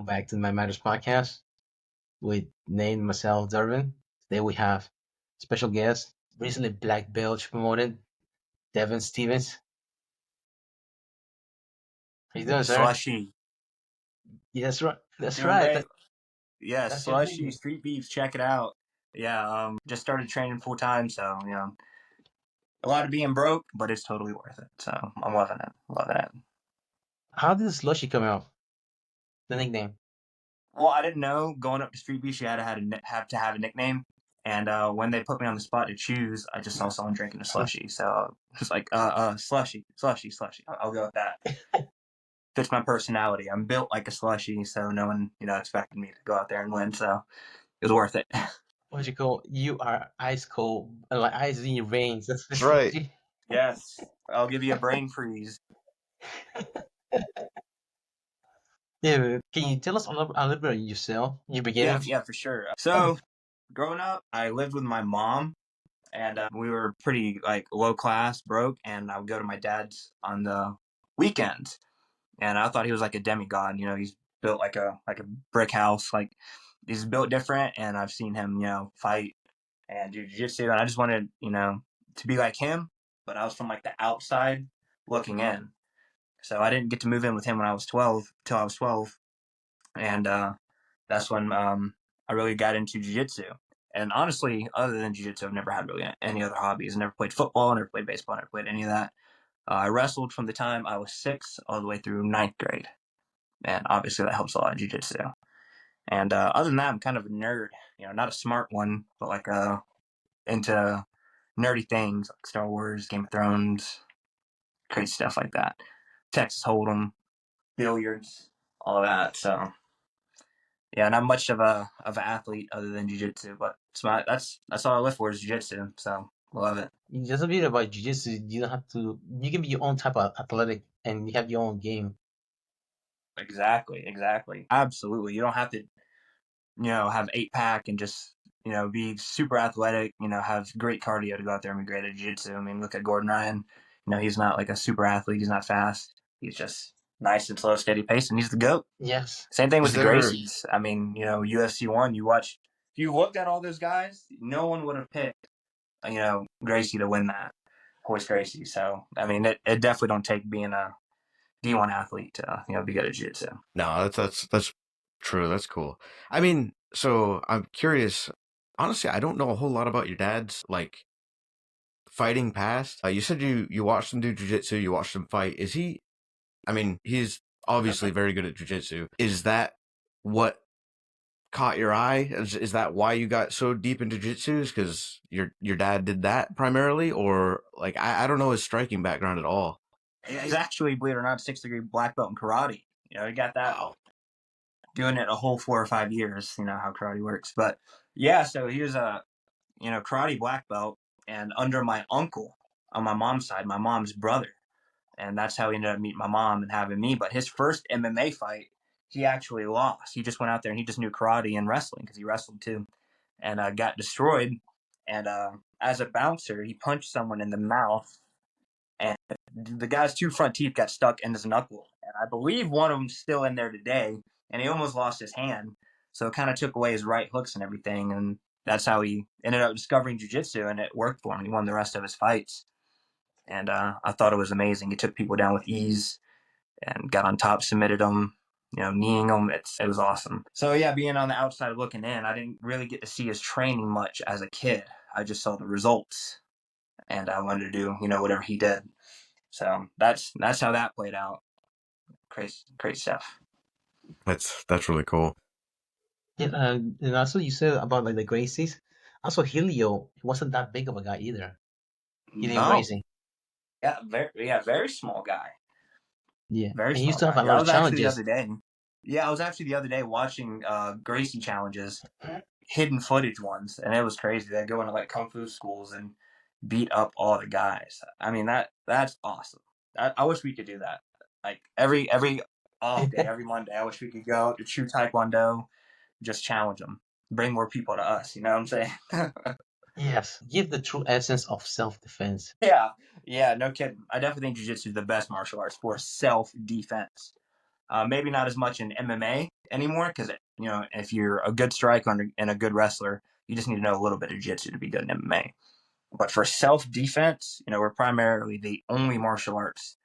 welcome back to my Matters podcast with Nate and myself, Darwin. Today we have special guest, recently black belt promoted, Devin Stevens. How you doing, sir? Slushie. Yeah, that's right. That's Doing right. great. Yeah, That's your Slushie, name. Street Beefs, check it out. Yeah, just started training full time, so a lot of being broke, but it's totally worth it. So I'm loving it. Loving it. How did the slushy come out? The nickname. Well, I didn't know going up to Street Beefs you had to have a nickname. And when they put me on the spot to choose, I just saw someone drinking a slushy. So it's like, slushy. I'll go with that. Fits my personality. I'm built like a slushy, so no one, expected me to go out there and win. So it was worth it. What you call? You are ice cold, like ice in your veins. That's the That's right. slushy. Yes, I'll give you a brain freeze. Yeah, can you tell us a little bit of yourself? Your beginnings. Yeah, for sure. So growing up, I lived with my mom, and we were pretty like low class, broke, and I would go to my dad's on the weekends, and I thought he was like a demigod. He's built like a brick house, like he's built different, and I've seen him, fight and do jiu-jitsu, and I just wanted, to be like him, but I was from like the outside looking in. So I didn't get to move in with him when I was 12, till I was 12. And that's when I really got into jiu-jitsu. And honestly, other than jiu-jitsu, I've never had really any other hobbies. I never played football, never played baseball, never played any of that. I wrestled from the time I was 6 all the way through ninth grade. And obviously that helps a lot in jiu-jitsu. And other than that, I'm kind of a nerd. Not a smart one, but like into nerdy things like Star Wars, Game of Thrones, crazy stuff like that. Texas Hold'em, billiards, all of that. So yeah, not much of an athlete other than jiu-jitsu, but that's all I live for is jiu-jitsu. So love it. Just a bit about jiu-jitsu. You don't have to. You can be your own type of athletic, and you have your own game. Exactly. Absolutely. You don't have to, have 8-pack and just, be super athletic, have great cardio to go out there and be great at jiu-jitsu. I mean, look at Gordon Ryan. He's not like a super athlete. He's not fast. He's just nice and slow, steady pace, and he's the GOAT. Yes. Same thing with Is the there- Gracies. I mean, UFC 1, if you looked at all those guys, no one would have picked, Gracie to win that. Hoist Gracie. So, I mean, it definitely don't take being a D1 athlete to, be good at jiu-jitsu. No, that's true. That's cool. I mean, so I'm curious. Honestly, I don't know a whole lot about your dad's like fighting past. You said you watched him do jiu-jitsu, you watched him fight. Is he? I mean, he's obviously very good at jiu-jitsu. Is that what caught your eye? Is that why you got so deep into jiu-jitsu? Because your dad did that primarily, or like I don't know his striking background at all. He's actually, believe it or not, 6th-degree black belt in karate. He got that. Wow. Doing it a whole 4 or 5 years, how karate works. But yeah, so he was a, karate black belt, and under my uncle on my mom's side, my mom's brother. And that's how he ended up meeting my mom and having me. But his first MMA fight, he actually lost. He just went out there and he just knew karate and wrestling because he wrestled too, and got destroyed. And as a bouncer, he punched someone in the mouth, and the guy's 2 front teeth got stuck in his knuckle. And I believe one of them's still in there today, and he almost lost his hand. So it kind of took away his right hooks and everything. And that's how he ended up discovering jiu-jitsu, and it worked for him. He won the rest of his fights. And I thought it was amazing. He took people down with ease and got on top, submitted them, kneeing them. It was awesome. So yeah, being on the outside looking in, I didn't really get to see his training much as a kid. I just saw the results, and I wanted to do, whatever he did. So that's how that played out. Crazy stuff. That's really cool. Yeah, and also you said about like the Gracies. Also, Helio wasn't that big of a guy either. Helio No. Gracie. Yeah, very small guy. Yeah, Very and he small used to have guy. a Yeah, I lot of was actually the challenges. other day. Yeah, I was actually the other day watching Gracie challenges, hidden footage ones, and it was crazy. They go into like kung fu schools and beat up all the guys. I mean, that's awesome. I wish we could do that. Like every off day, every Monday, I wish we could go to True Taekwondo, just challenge them, bring more people to us. You know what I'm saying? Yes, give the true essence of self-defense. Yeah, no kidding. I definitely think jiu-jitsu is the best martial arts for self-defense. Maybe not as much in MMA anymore, because if you're a good striker and a good wrestler, you just need to know a little bit of jiu-jitsu to be good in MMA. But for self-defense, we're primarily the only martial arts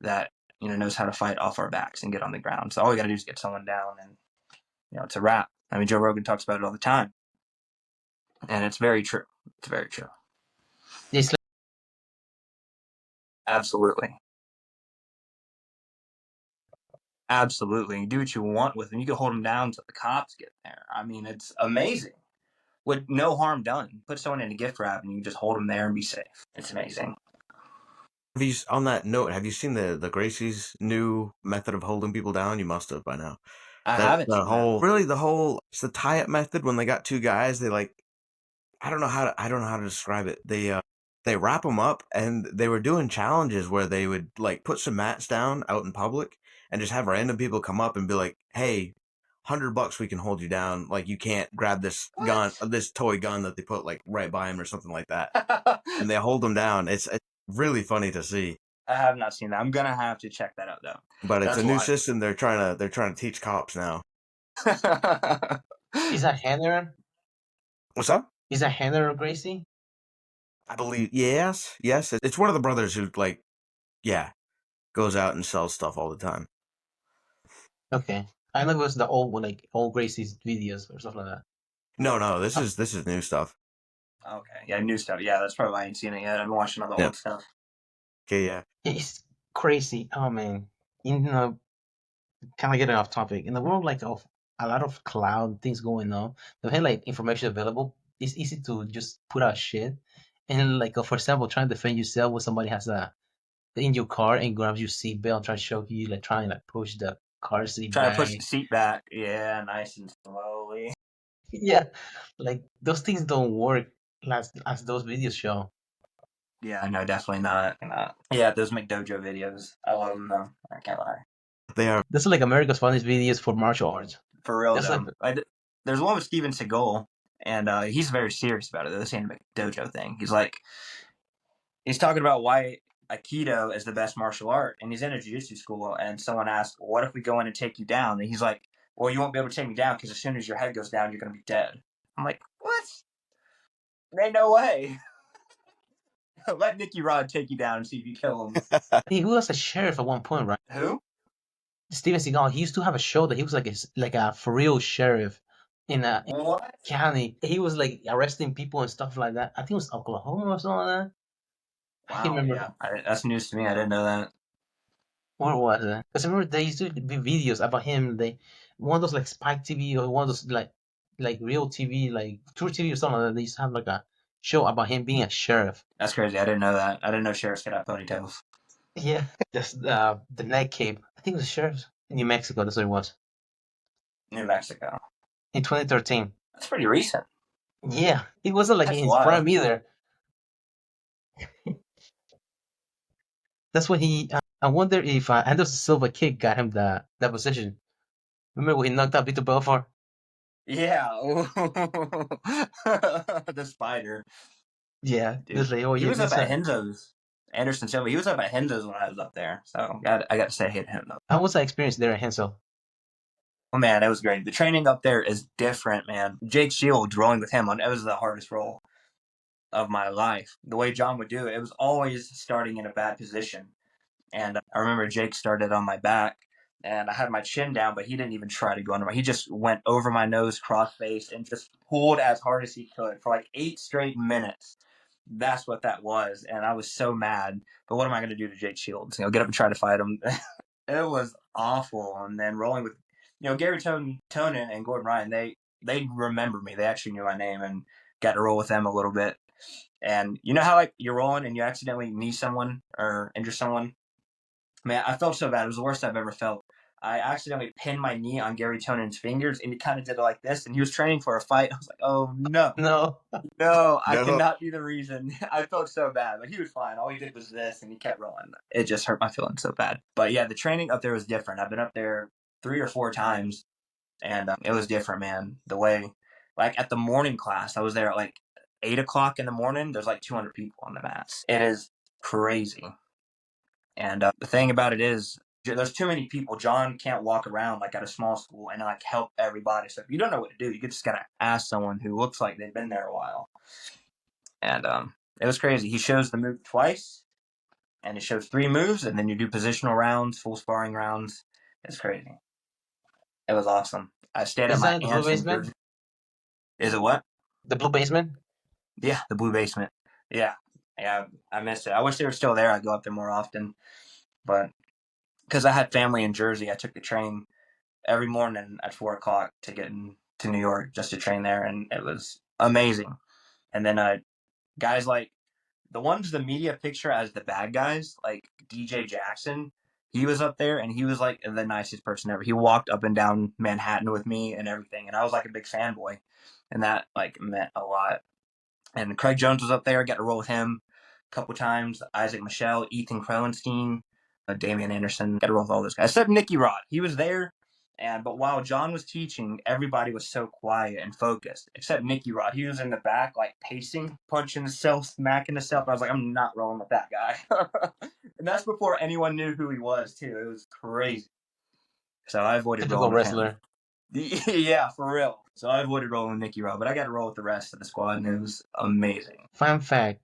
that knows how to fight off our backs and get on the ground. So all we got to do is get someone down, and it's a wrap. I mean, Joe Rogan talks about it all the time, and it's very true. It's very true. It's Absolutely. Absolutely. You do what you want with them. You can hold them down until the cops get there. I mean, it's amazing. With no harm done. Put someone in a gift wrap and you can just hold them there and be safe. It's amazing. On that note, have you seen the Gracie's new method of holding people down? You must have by now. I haven't seen that. It's the tie-up method. When they got two guys, they I don't know how to describe it. They wrap them up, and they were doing challenges where they would put some mats down out in public and just have random people come up and be like, "Hey, $100 we can hold you down. Like, you can't grab this gun, this toy gun that they put right by him or something like that." And they hold them down. It's really funny to see. I have not seen that. I'm gonna have to check that out though. But it's a new system they're trying to teach cops now. Is that Henner? What's up? Is that Henner or Gracie? I believe yes. It's one of the brothers who goes out and sells stuff all the time. Okay, I know it was the old one, old Gracie's videos or something like that. No, this is new stuff. Okay, yeah, new stuff. Yeah, that's probably why I ain't seen it yet. I've been watching all the old stuff. Okay, yeah. It's crazy. Oh man, kind of getting off topic. In the world of a lot of cloud things going on, they have information available. It's easy to just put out shit. And for example, trying to defend yourself when somebody has in your car and grabs your seatbelt, try to show you, trying to push the car seat Try back. to push the seat back, yeah, nice and slowly. Yeah, those things don't work as those videos show. Yeah, no, definitely not. Yeah, those McDojo videos, I love them though. I can't lie. They are. That's America's funniest videos for martial arts. For real, though. There's one with Steven Seagal, and he's very serious about it. This ain't a McDojo thing. He's talking about why Aikido is the best martial art, and he's in a jiu-jitsu school, and someone asked, what if we go in and take you down? And he's like, well, you won't be able to take me down because as soon as your head goes down, you're going to be dead. I'm like, what? There ain't no way. Let Nicky Rod take you down and see if you kill him. He was a sheriff at one point, right? Who? Steven Seagal. He used to have a show that he was like a for real sheriff in a county. He was arresting people and stuff like that. I think it was Oklahoma or something like that. Wow, I can't remember. Yeah. That's news to me. I didn't know that. Where was it? Because I remember there used to be videos about him. One of those Spike TV or one of those real TV, True TV or something like that. They used to have a show about him being a sheriff. That's crazy. I didn't know that. I didn't know sheriffs could have ponytails. Yeah, just the neck cape. I think it was a sheriff in New Mexico. That's what it was. New Mexico. In 2013. That's pretty recent. Yeah, it wasn't in his prime either. That's what he. I wonder if Anderson Silva kick got him that position. Remember when he knocked out Vito Belfort? Yeah. The spider. Yeah. He was up at Renzo's. Anderson Silva. He was up at Renzo's when I was up there. So I got to say hit him though. How was that experience there at Renzo? Oh man, that was great. The training up there is different, man. Jake Shields rolling with him it was the hardest roll of my life. The way John would do it, it was always starting in a bad position. And I remember Jake started on my back, and I had my chin down, but he didn't even try to go under my. He just went over my nose, cross-faced, and just pulled as hard as he could for 8 straight minutes. That's what that was, and I was so mad. But what am I going to do to Jake Shields? Get up and try to fight him. It was awful. And then rolling with, Gary Tonin and Gordon Ryan, they remember me. They actually knew my name and got to roll with them a little bit. And you know how you're rolling and you accidentally knee someone or injure someone? Man, I felt so bad. It was the worst I've ever felt. I accidentally pinned my knee on Gary Tonin's fingers, and he kind of did it like this, and he was training for a fight. I was like, oh, no. No, I cannot be the reason. I felt so bad. He was fine. All he did was this, and he kept rolling. It just hurt my feelings so bad. But, yeah, the training up there was different. I've been up there 3 or 4 times, and it was different, man. The way, at the morning class, I was there at, 8 o'clock in the morning. There's, 200 people on the mats. It is crazy. And the thing about it is, there's too many people. John can't walk around like at a small school and like help everybody. So if you don't know what to do, you just gotta ask someone who looks like they've been there a while. And it was crazy. He shows the move twice, and it shows 3 moves, and then you do positional rounds, full sparring rounds. It's crazy. It was awesome. I stayed at Is my that the blue aunt's in Jersey. basement? Is it what? The blue basement? Yeah, the blue basement. Yeah, yeah. I missed it. I wish they were still there. I'd go up there more often, but because I had family in Jersey, I took the train every morning at 4 o'clock to get to New York just to train there, and it was amazing. And then guys like the ones the media picture as the bad guys, like DJ Jackson, he was up there and he was like the nicest person ever. He walked up and down Manhattan with me and everything, and I was like a big fanboy, and that like meant a lot. And Craig Jones was up there. I got to roll with him a couple times. Isaac Michelle, Ethan Kroenstein, Damian Anderson. Got to roll with all those guys. Except Nicky Rod. He was there. But while John was teaching, everybody was so quiet and focused. Except Nicky Rod. He was in the back, like pacing, punching himself, smacking himself. I was like, I'm not rolling with that guy. And that's before anyone knew who he was, too. It was crazy. So I avoided Typical rolling with him. wrestler. Yeah, for real. So I avoided rolling with Nicky Rod, but I got to roll with the rest of the squad, and it was amazing. Fun fact: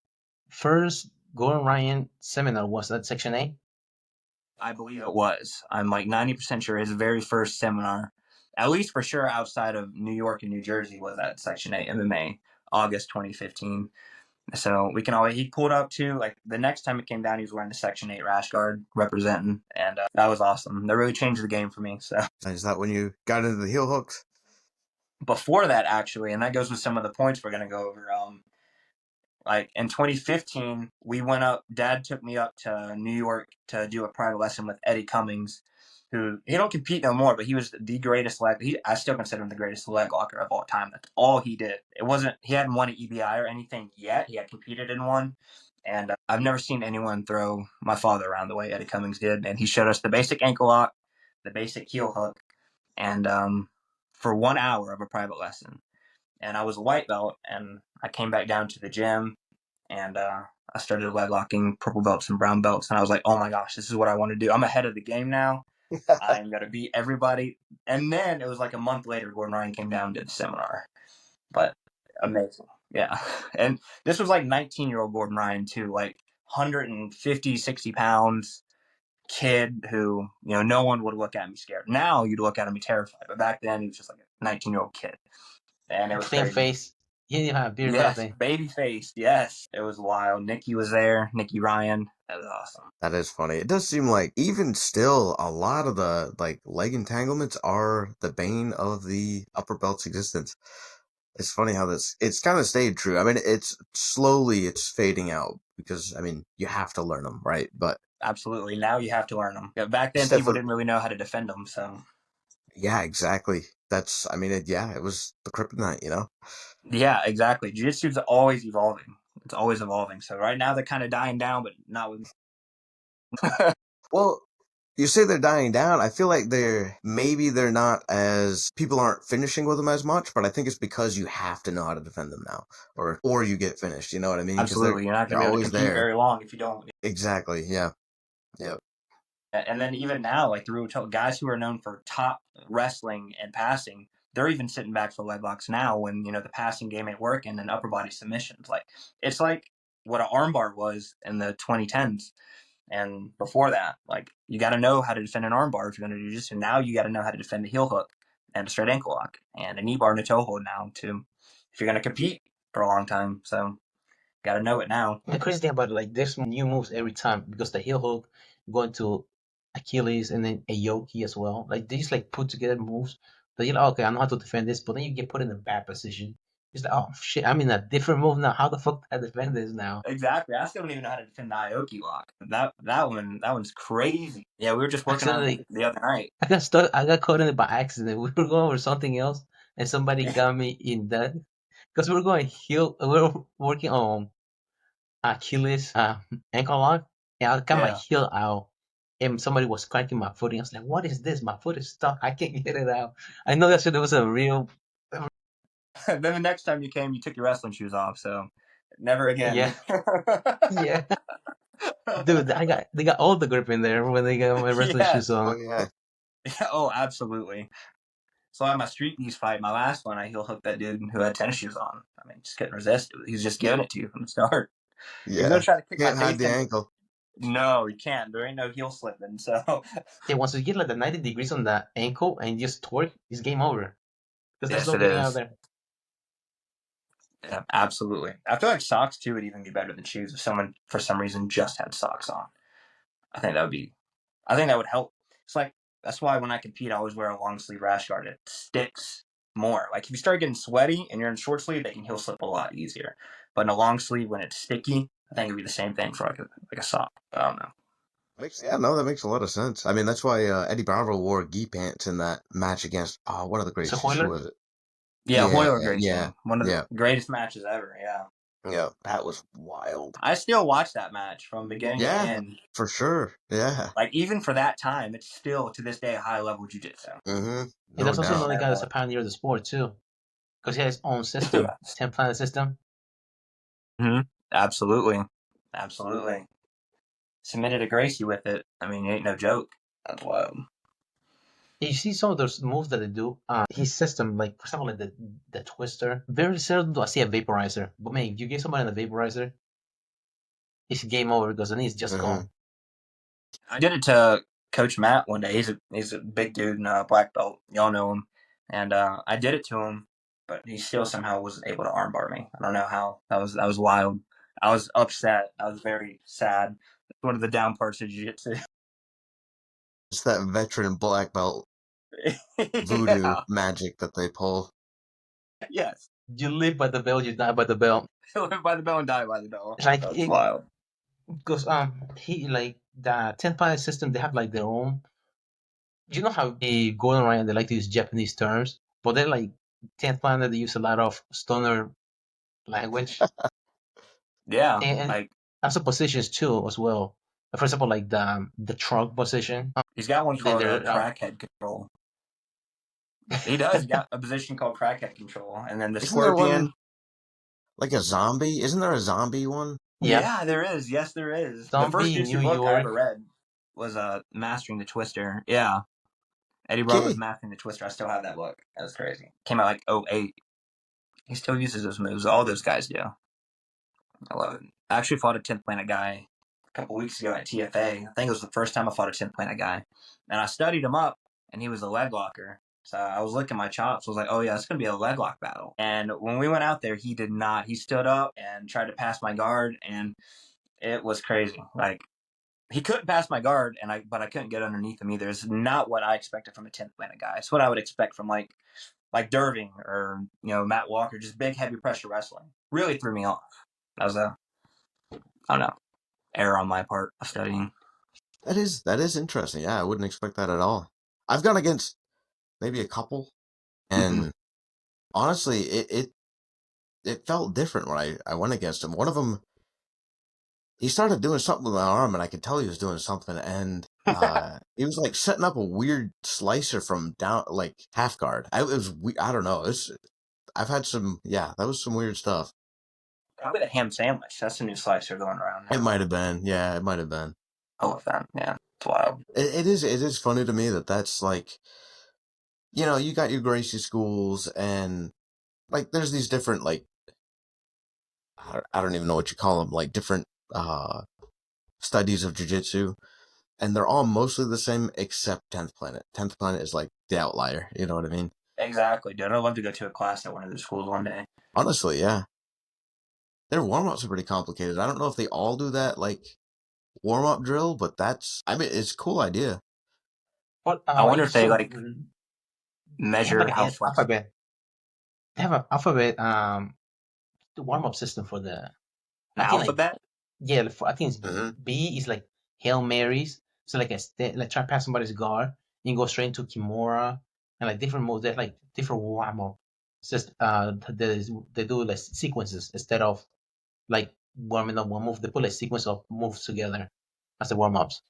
first Gordon Ryan seminar was at Section A. I believe it was. I'm like 90% sure his very first seminar, at least for sure outside of New York and New Jersey, was at Section 8 MMA, August 2015. So we can always, he pulled up too, like the next time he came down, he was wearing the Section 8 rash guard representing, and that was awesome. That really changed the game for me. So Is that when you got into the heel hooks? before that, actually, and that goes with some of the points we're going to go over. Like in 2015, we went up. Dad took me up to New York to do a private lesson with Eddie Cummings, who he don't compete no more, but he was the greatest leg. I still consider him the greatest leg locker of all time. That's all he did. It wasn't he hadn't won an EBI or anything yet. He had competed in one, and I've never seen anyone throw my father around the way Eddie Cummings did. And he showed us the basic ankle lock, the basic heel hook, and for 1 hour of a private lesson. And I was a white belt, and I came back down to the gym, and I started leg locking purple belts and brown belts, and I was like, oh my gosh, this is what I want to do. I'm ahead of the game now. I'm going to beat everybody. And then it was like a month later, Gordon Ryan came down and did the seminar. But amazing. Yeah. And this was like 19-year-old Gordon Ryan, too, like 150, 60 pounds kid who, no one would look at me scared. Now you'd look at him and be terrified. But back then, he was just like a 19-year-old kid. And it was Clean crazy. face. He didn't have a beard Yes, back then. baby face. Yes, it was wild. Nicky was there. Nicky Ryan. That was awesome. That is funny. It does seem like even still a lot of the like leg entanglements are the bane of the upper belt's existence. It's funny how it's kind of stayed true. I mean, it's fading out because, I mean, you have to learn them, right? But absolutely. Now you have to learn them. Yeah, back then, people didn't really know how to defend them, so. Yeah, exactly. I mean, it was the kryptonite, Yeah, exactly. Jiu-Jitsu is always evolving. It's always evolving. So right now they're kind of dying down, but not with. Well, you say they're dying down. I feel like they're not as people aren't finishing with them as much, but I think it's because you have to know how to defend them now, or you get finished. You know what I mean? Absolutely, you're not going to be able to compete very long if you don't. Exactly. Yeah. And then even now, like through guys who are known for top wrestling and passing, they're even sitting back for leg locks now when the passing game ain't working and upper body submissions. Like it's like what an armbar was in the 2010s. And before that, like you got to know how to defend an armbar if you're going to do jiu-jitsu. Now you got to know how to defend a heel hook and a straight ankle lock and a knee bar and a toe hold now too, if you're going to compete for a long time. So got to know it now. The crazy thing about it, like there's new moves every time because the heel hook going to Achilles and then Aoki as well. Like they just like put together moves that you're like, okay, I know how to defend this, but then you get put in a bad position. It's like, oh shit, I'm in a different move now. How the fuck do I defend this now? Exactly. I still don't even know how to defend the Aoki lock. That one's crazy. Yeah, we were just working on it the other night. I got caught in it by accident. We were going over something else, and somebody got me in that because we were working on Achilles ankle lock, and I got my heel out. And somebody was cranking my foot, and I was like, "What is this? My foot is stuck. I can't get it out." I know that there was a real. Then the next time you came, you took your wrestling shoes off, so never again. Yeah. Yeah. Dude, they got all the grip in there when they got my wrestling shoes Yes. Oh on. yeah. Oh, absolutely. So on my street knees fight, my last one, I heel hooked that dude who had tennis shoes on. I mean, just couldn't resist. He was just giving it to you from the start. He was gonna Yeah. try to kick my Can't hide face the in, but ankle. no, you can't. There ain't no heel slipping. So Yeah, once you get like the 90 degrees on the ankle and you just torque, it's game over. Because there's yes, no it getting out of is. there. Yeah, absolutely. I feel like socks too would even be better than shoes if someone for some reason just had socks on. I think that would be. I think that would help. It's like that's why when I compete, I always wear a long sleeve rash guard. It sticks more. Like if you start getting sweaty and you're in short sleeve, they can heel slip a lot easier. But in a long sleeve, when it's sticky, I think it'd be the same thing for like a sock. I don't know. Yeah, no, that makes a lot of sense. I mean, that's why Eddie Bravo wore gi pants in that match against one of the So Gracies. Who Hoyler, was it? Yeah, Yeah, Hoyler Gracie, yeah, one of the yeah, greatest matches ever. Yeah, yeah. That was wild. I still watch that match from beginning to Yeah, end. for sure. Yeah. Like even for that time, it's still to this day high level jiu-jitsu. Mm-hmm. and No that's also No doubt. another matter guy that's a what. pioneer of the sport too. Because he has his own system, Yes. 10 planet system. Absolutely, absolutely. Submitted a Gracie with it. I mean, it ain't no joke. That's wild. You see some of those moves that they do. His system, like for example, like the twister. Very seldom do I see a vaporizer. But man, if you give somebody a vaporizer, it's game over because then he's just Mm-hmm. gone. I did it to Coach Matt one day. He's a big dude in black belt. Y'all know him. And I did it to him, but he still somehow wasn't able to armbar me. I don't know how. That was wild. I was upset. I was very sad. It's one of the down parts of jiu-jitsu. It's that veteran black belt voodoo Yeah. magic that they pull. Yes. You live by the bell, you die by the bell. Live by the bell and die by the bell. It's like That's it wild. because he like the 10 planet system. They have like their own. You know how they go around and they like to use Japanese terms, but they're like 10 planet. They use a lot of stoner language Yeah. and Like also positions too as well. For example, like the trunk position. he's got one Then called there crackhead control. He does. He got a position called crackhead control, and then the Isn't there one scorpion. like a zombie? Isn't there a zombie one? Yeah, Yeah, there is. Yes, there is. The first Zombie jiu-jitsu New book I York. ever read was Mastering the Twister. Yeah, Eddie Bravo's Okay. Mastering the Twister. I still have that book. That's crazy. Came out like '08. He still uses those moves. All those guys do. I love it. I actually fought a 10th Planet guy a couple weeks ago at TFA. I think it was the first time I fought a 10th Planet guy. And I studied him up, and he was a leg locker. So I was licking my chops. I was like, oh, yeah, it's going to be a leg lock battle. And when we went out there, he did not. He stood up and tried to pass my guard, and it was crazy. Like, he couldn't pass my guard, but I couldn't get underneath him either. It's not what I expected from a 10th Planet guy. It's what I would expect from, like Derving or, Matt Walker, just big, heavy pressure wrestling. Really threw me off. That was I don't know, error on my part of studying. That is interesting. Yeah, I wouldn't expect that at all. I've gone against maybe a couple, and honestly, it felt different when I went against him. One of them, he started doing something with my arm, and I could tell he was doing something, and he was like setting up a weird slicer from down like half guard. I don't know. I've had some, yeah, that was some weird stuff. Probably the ham sandwich. That's the new slicer going around It now. might have been, yeah, it might have been. I love that. Yeah, it's wild. It is funny to me that that's like, you got your Gracie schools, and like there's these different like I don't even know what you call them, like different studies of jiu-jitsu, and they're all mostly the same except 10th Planet. 10th Planet is like the outlier, you know what I mean? Exactly, dude. I'd love to go to a class at one of the schools one day. Honestly, yeah. Their warm-ups are pretty complicated. I don't know if they all do that like warm-up drill, but I mean, it's a cool idea. But I wonder if they so like they have measure like how an flexible. alphabet. They have an alphabet the warm up system for the. An I think like alphabet? yeah, I think it's Mm-hmm. B is like Hail Marys. So like like try to pass somebody's guard, you go straight into Kimura and like different moves. There's like different warm up. It's just they do like sequences instead of like warming up one move. They put a sequence of moves together as the warm ups.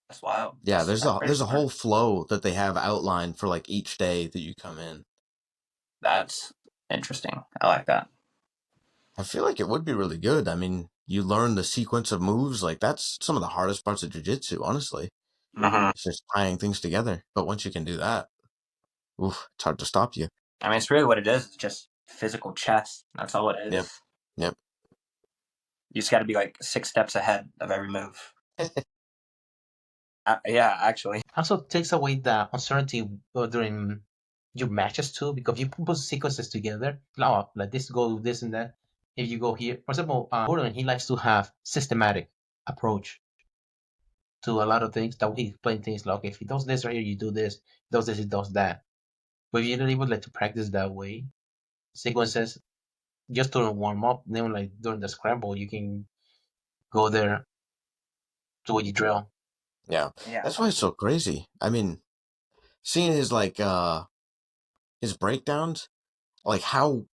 That's wild. Yeah, That's pretty there's a smart. whole flow that they have outlined for like each day that you come in. That's interesting. I like that. I feel like it would be really good. I mean, you learn the sequence of moves. Like that's some of the hardest parts of jiu-jitsu, honestly. Mm-hmm. It's just tying things together. But once you can do that, oof, it's hard to stop you. I mean, it's really what it is. It's just physical chess. That's all it is. Yep. Yep. You just got to be like 6 steps ahead of every move. Yeah, actually. Also takes away the uncertainty during your matches too, because you put sequences together, like this go this and that. If you go here, for example, Gordon, he likes to have systematic approach to a lot of things. That he explain things like, okay, if he does this right here, you do this. If he does this, he does that. But if you're not able like to practice that way, sequences just during warm up, then like during the scramble, you can go there to what you drill. Yeah. Yeah. That's why it's so crazy. I mean, seeing his like his breakdowns, like how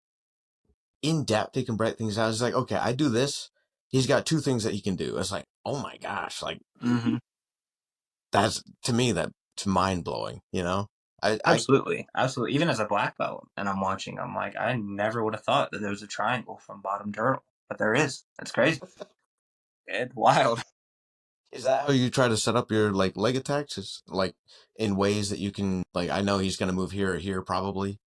in depth he can break things down. It's like, okay, I do this. He's got 2 things that he can do. It's like, oh my gosh, like Mm-hmm. that's to me that's mind blowing. You know, I Absolutely. Absolutely. Even as a black belt and I'm watching, I'm like, I never would have thought that there was a triangle from bottom turtle, but there is. It's crazy. It's wild. is that how you try to set up your like leg attacks? Is like in ways that you can like. I know he's gonna move here or here probably.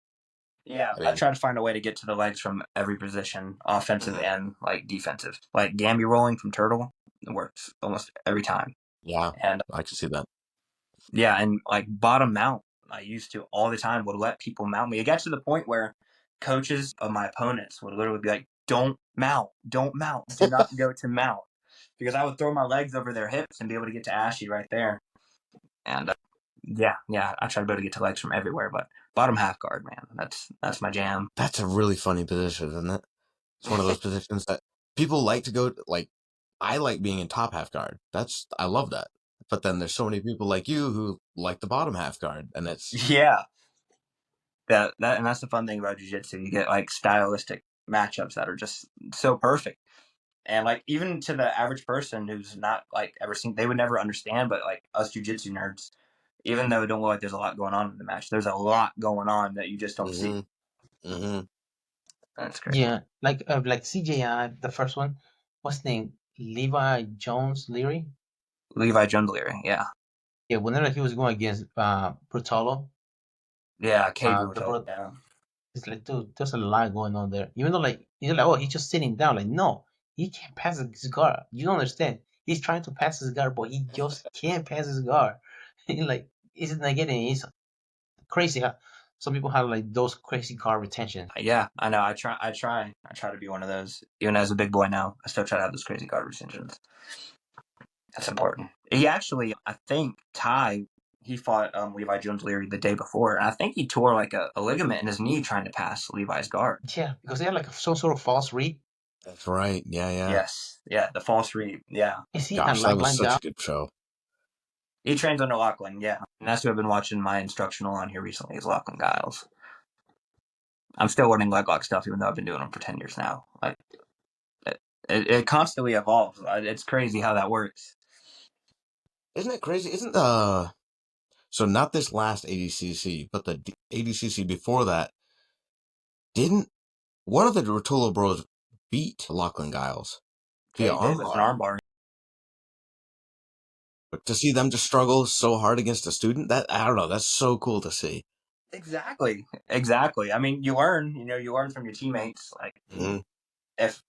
Yeah, I I mean, try to find a way to get to the legs from every position, offensive and like defensive. Like Gamby rolling from turtle, it works almost every time. yeah, And I can see that. yeah, and like bottom mount, I used to all the time would let people mount me. It got to the point where coaches of my opponents would literally be like, don't mount, do not go to mount. Because I would throw my legs over their hips and be able to get to Ashy right there. And yeah, I try to be able to get to legs from everywhere, but bottom half guard, man, that's my jam. That's a really funny position, isn't it? It's one of those positions that people like to go like. I like being in top half guard. I love that. But then there's so many people like you who like the bottom half guard, and it's Yeah, that and that's the fun thing about jiu-jitsu. You get like stylistic matchups that are just so perfect. And like even to the average person who's not like ever seen, they would never understand. But like us jiu-jitsu nerds, even though it don't look like there's a lot going on in the match, there's a lot going on that you just don't see. mm-hmm. That's great. Yeah, like CJI, the first one, what's his name? Levi Jones Leary. Levi Jones Leary, yeah, Yeah, whenever he was going against Brutalo, Cade the Ruto, bro, yeah, it's like, dude, there's a lot going on there. Even though like you're like, oh, he's just sitting down. Like, no, he can't pass his guard. You don't understand. He's trying to pass his guard, but he just can't pass his guard. Like, it's not getting. It's crazy how some people have like those crazy guard retention. yeah. I know. I try to be one of those. Even as a big boy now, I still try to have those crazy guard retentions. That's important. He actually, I think Ty, he fought Levi Jones Leary the day before, and I think he tore like a ligament in his knee trying to pass Levi's guard. Yeah, because they had like some sort of false read. That's right. Yeah. Yes, yeah, the false read. Yeah, Is he Gosh, that was unlike such guy? a good show. he trains under Lachlan. Yeah, and that's who I've been watching my instructional on here recently is Lachlan Giles. I'm still learning leg lock stuff, even though I've been doing them for 10 years now. Like it constantly evolves. It's crazy how that works. Isn't it crazy? Isn't so not this last ADCC, but the ADCC before that, didn't one of the Rotolo Bros beat Lachlan Giles via Okay, did with an armbar? armbar. To see them just struggle so hard against a student, that I don't know, that's so cool to see. Exactly. I mean, you learn. You learn from your teammates. Like Mm-hmm. if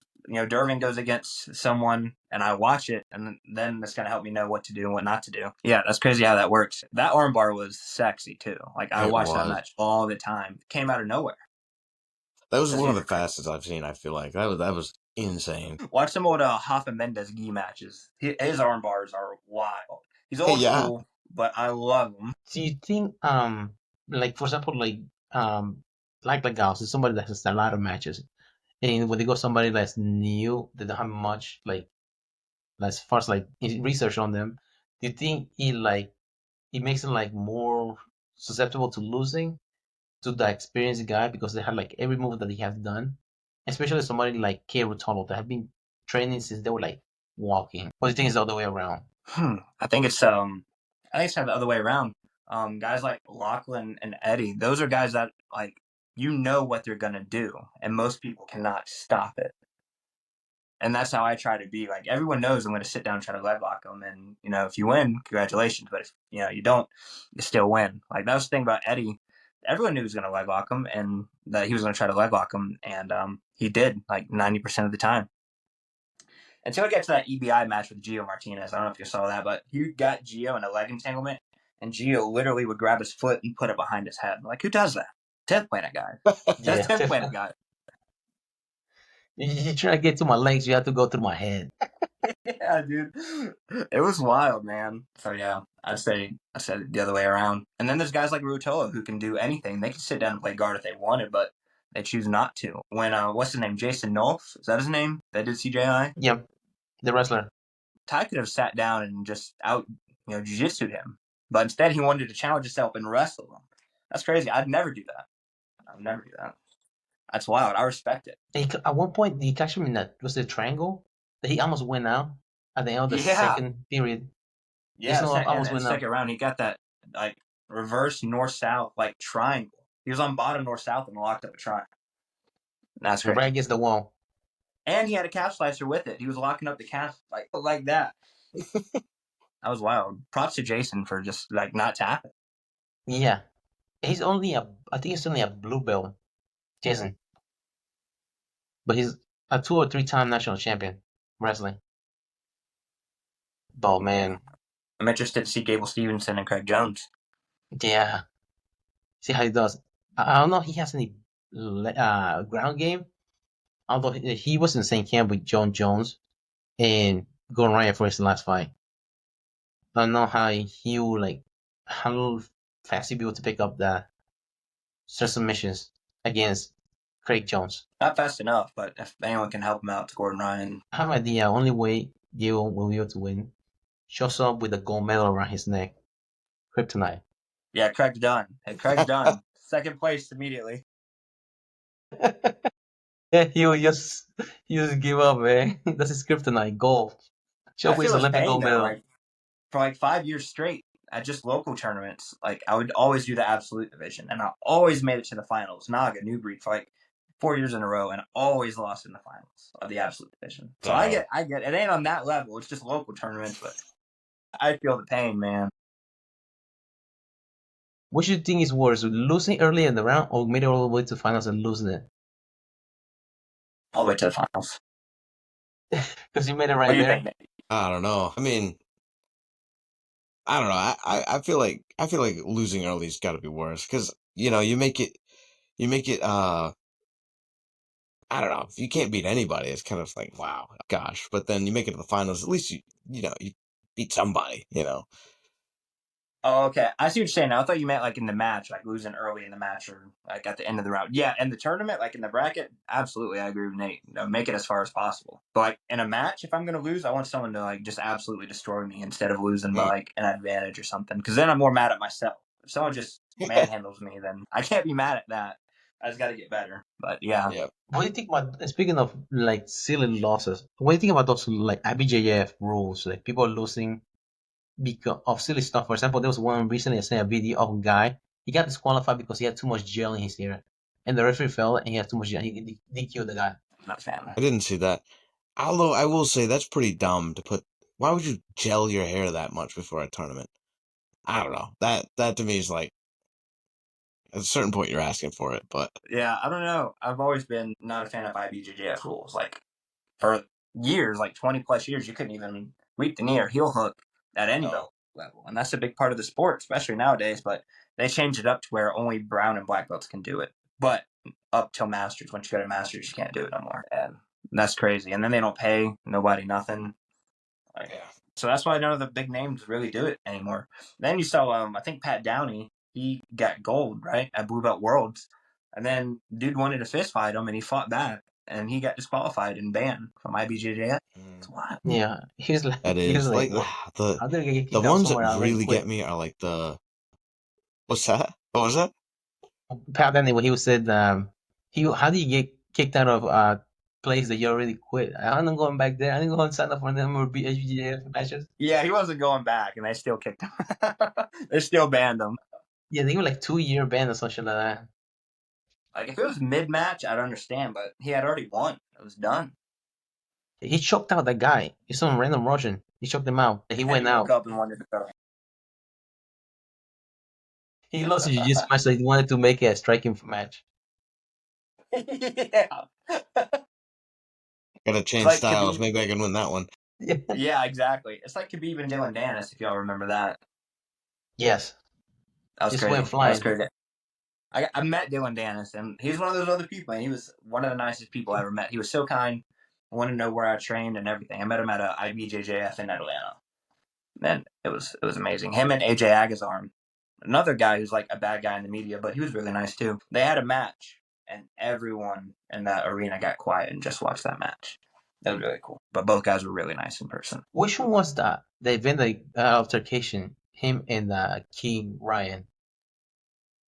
Dervin goes against someone and I watch it, and then that's gonna help me know what to do and what not to do. Yeah, that's crazy how that works. That armbar was sexy too. Like I It watched that was. match all the time. Came out of nowhere. That was That's one of super the crazy. fastest I've seen. I feel like that was insane. Watch some old Hoffa Mendes gi matches. His arm bars are wild. He's Hey, old yeah, school, but I love him. Do you think like for example like Gauss is somebody that has a lot of matches, and when they go somebody that's new that don't have much like as far as like research on them, do you think it makes them like more susceptible to losing to the experienced guy because they have like every move that he has done, especially somebody like K. Rotolo that have been training since they were like walking. Or do you think it's the other way around? I think it's the other way around. Guys like Lachlan and Eddie, those are guys that like what they're gonna do, and most people cannot stop it. And that's how I try to be. Like, everyone knows I'm going to sit down and try to leg lock them. And, if you win, congratulations. But if, you don't, you still win. Like, that was the thing about Eddie. Everyone knew he was going to leg lock him and that he was going to try to leg lock him. And he did, like, 90% of the time. Until we get to that EBI match with Gio Martinez. I don't know if you saw that, but he got Gio in a leg entanglement. And Gio literally would grab his foot and put it behind his head. Like, who does that? 10th planet guy. That's 10th planet guy. You try to get to my legs, you have to go through my head. Yeah, dude. It was wild, man. So yeah, I said it the other way around. And then there's guys like Ruotolo who can do anything. They can sit down and play guard if they wanted, but they choose not to. When what's his name? Jason Nolf? Is that his name? That did CJI? Yep. The wrestler. Ty could have sat down and just jiu-jitsu'd him. But instead he wanted to challenge himself and wrestle him. That's crazy. I'd never do that. That's wild. I respect it. At one point, he catch him in that, was it a triangle? That he almost went out at the end of the second period. Yeah, second round. He got that, like, reverse north-south, like, triangle. He was on bottom north-south and locked up a triangle. That's crazy. Right against the wall. And he had a calf slicer with it. He was locking up the calf like that. That was wild. Props to Jason for just, like, not tapping. Yeah. I think he's only a blue belt, Jason. But he's a 2 or 3 time national champion wrestling. Oh, man. I'm interested to see Gable Stevenson and Craig Jones. Yeah. See how he does. I don't know if he has any ground game. Although he was in the same camp with John Jones and Gordon Ryan for his last fight. I don't know how he will, how fast he'll be able to pick up the submissions against Craig Jones. Not fast enough, but if anyone can help him out, to Gordon Ryan. I have an idea. Only way Gable will be able to win, shows up with a gold medal around his neck. Kryptonite. Yeah, Craig's done. Hey, Craig's done. Second place immediately. Yeah, he'll just give up, man. That's his kryptonite. Gold. Show up with his Olympic gold medal. For 5 years straight at just local tournaments, I would always do the absolute division, and I always made it to the finals. Naga, New Breed, for 4 years in a row, and always lost in the finals of the absolute division. So I get it ain't on that level. It's just local tournaments, but I feel the pain, man. What do you think is worse, losing early in the round or made it all the way to finals and losing it? All the way to the finals. Because you made it right there. I don't know. I mean, I don't know. I feel like losing early's got to be worse because you make it. I don't know. If you can't beat anybody, it's kind of like, wow, gosh. But then you make it to the finals. At least you beat somebody. Oh, okay. I see what you're saying now. I thought you meant in the match, losing early in the match or at the end of the round. Yeah, in the tournament, in the bracket, absolutely, I agree with Nate. Make it as far as possible. But in a match, if I'm going to lose, I want someone to just absolutely destroy me instead of losing by an advantage or something. Because then I'm more mad at myself. If someone just manhandles me, then I can't be mad at that. I just got to get better. But yeah. What do you think about, speaking of silly losses, what do you think about those IBJJF rules? People are losing because of silly stuff. For example, there was one recently I sent a video of a guy. He got disqualified because he had too much gel in his hair, and the referee fell and he had too much gel. He DQ'd the guy. Not a fan. I didn't see that. Although I will say that's pretty dumb to put. Why would you gel your hair that much before a tournament? I don't know. That to me is at a certain point you're asking for it, but yeah, I don't know. I've always been not a fan of IBJJF rules. For years, 20 plus years, you couldn't even sweep the knee or heel hook at any belt level, and that's a big part of the sport, especially nowadays. But they changed it up to where only brown and black belts can do it. But up till masters, once you go to masters, you can't do it no more, and that's crazy. And then they don't pay nobody nothing. So that's why none of the big names really do it anymore. Then you saw, I think Pat Downey, he got gold at Blue Belt Worlds, and then dude wanted to fist fight him, and he fought back. And he got disqualified and banned from IBJJF. It's wild. Yeah, he's that is the ones that really get me are the. What's that? What was that? Pat Downey, when he said, how do you get kicked out of place that you already quit? I'm not going back there. I didn't go and sign up for them or be IBJJF matches. Yeah, he wasn't going back, and they still kicked him. They still banned him. Yeah, they were 2-year ban or something like that. If it was mid-match, I'd understand, but he had already won. It was done. He choked out that guy. He's some random Russian. He choked him out. He And went he woke out. up and wanted to go. He lost a jiu-jitsu match, so he wanted to make a striking match. Yeah. Gotta It's change like styles. Khabib. Maybe I can win that one. Yeah. Yeah, exactly. It's like Khabib and Dylan Dennis, if y'all remember that. Yes. That was Just crazy. went That was flying. crazy. I met Dylan Dennis, and he's one of those other people, and he was one of the nicest people I ever met. He was so kind, wanted to know where I trained and everything. I met him at a IBJJF in Atlanta, and it was amazing. Him and AJ Agazarm, another guy who's like a bad guy in the media, but he was really nice too. They had a match, and everyone in that arena got quiet and just watched that match. That was really cool. But both guys were really nice in person. Which one was that? The event, like altercation, him and King Ryan.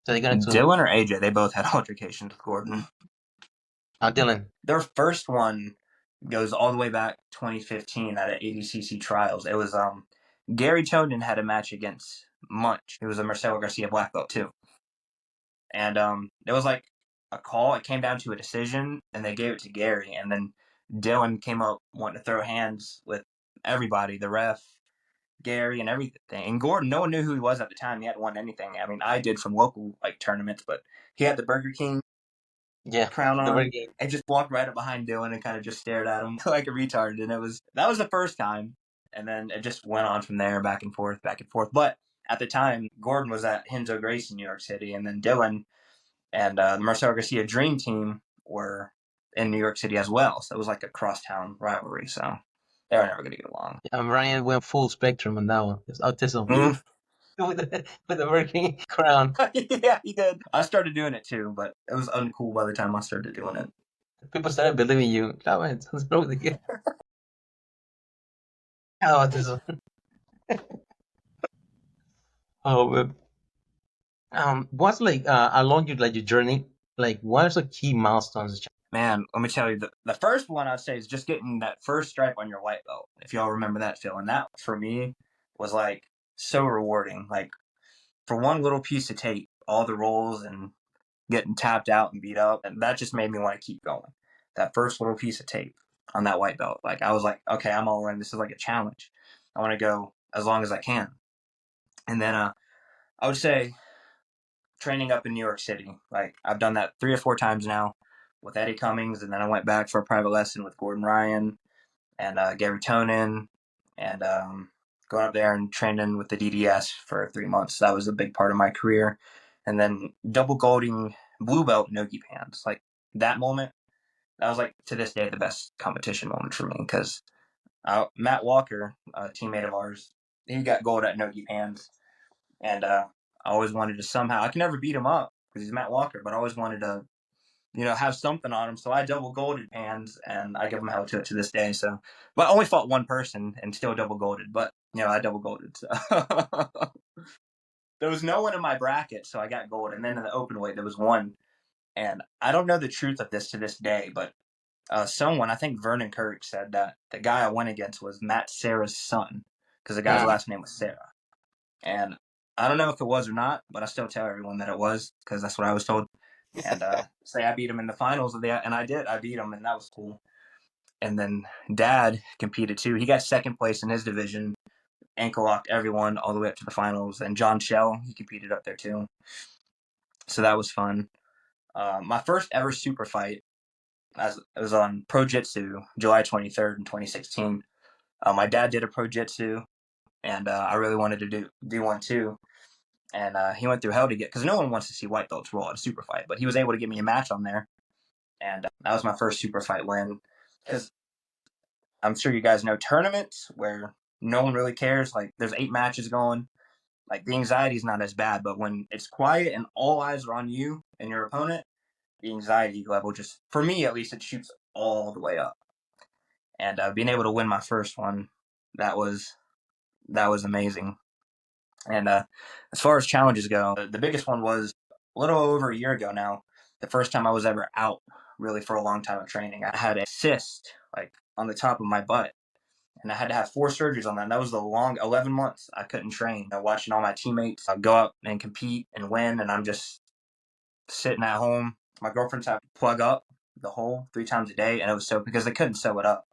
So they got into Dylan or AJ, they both had altercations with Gordon. Dylan. Their first one goes all the way back 2015 at ADCC trials. It was Gary Choden had a match against Munch. It was a Marcelo Garcia black belt too. And it was like a call. It came down to a decision, and they gave it to Gary. And then Dylan came up wanting to throw hands with everybody, the ref, Gary, and everything. And Gordon, no one knew who he was at the time. He hadn't won anything. I mean, I did from local like tournaments, but he had the Burger King crown The on. game. I just walked right up behind Dylan and kind of just stared at him like a retard. And that was the first time. And then it just went on from there, back and forth, back and forth. But at the time, Gordon was at Renzo Gracie in New York City, and then Dylan and the Marcelo Garcia Dream Team were in New York City as well. So it was like a crosstown rivalry. So they were never going to get along. Ryan went full spectrum on that one. It's autism. Mm. with the working crown. Yeah, he did. I started doing it too, but it was uncool by the time I started doing it. People started believing you. That way, it's wrong with you. Autism. Oh, what's like along your journey? Like, what are the key milestones? Man, let me tell you, the first one I'd say is just getting that first stripe on your white belt. If y'all remember that feeling, that for me was like so rewarding. Like for one little piece of tape, all the rolls and getting tapped out and beat up, and that just made me want to keep going. That first little piece of tape on that white belt, like I was like, okay, I'm all in. This is like a challenge. I want to go as long as I can. And then I would say training up in New York City. Like I've done that 3 or 4 times now with Eddie Cummings, and then I went back for a private lesson with Gordon Ryan and Gary Tonin, and going up there and training with the DDS for 3 months. That was a big part of my career. And then double golding blue belt no-gi pants. Like that moment, that was like to this day the best competition moment for me, because Matt Walker, a teammate of ours, he got gold at no-gi pants, and I always wanted to somehow. I can never beat him up because he's Matt Walker, but I always wanted to, have something on him. So I double golded pans, and I give him hell to it to this day. So, but I only fought one person and still double golded. But I double golded. So. There was no one in my bracket, so I got gold. And then in the open weight, there was one, and I don't know the truth of this to this day, but someone, I think Vernon Kirk, said that the guy I went against was Matt Sarah's son, because the guy's last name was Sarah. And I don't know if it was or not, but I still tell everyone that it was, because that's what I was told. And say I beat him in the finals and I did. I beat him, and that was cool. And then Dad competed too. He got second place in his division, ankle locked everyone all the way up to the finals. And John Shell, he competed up there too. So that was fun. My first ever super fight, it was on Pro Jitsu, July 23rd in 2016. My dad did a Pro Jitsu, and I really wanted to do one too. And he went through hell to get, because no one wants to see white belts roll at a super fight, but he was able to get me a match on there. And that was my first super fight win. Because I'm sure you guys know tournaments where no one really cares. Like there's 8 matches going. Like the anxiety is not as bad, but when it's quiet and all eyes are on you and your opponent, the anxiety level just, for me at least, it shoots all the way up. And being able to win my first one, that was amazing. And as far as challenges go, the biggest one was a little over a year ago now. The first time I was ever out really for a long time of training. I had a cyst like on the top of my butt, and I had to have 4 surgeries on that. And that was the long 11 months I couldn't train. Watching all my teammates go out and compete and win, and I'm just sitting at home. My girlfriend's had to plug up the hole 3 times a day, and it was so because they couldn't sew it up.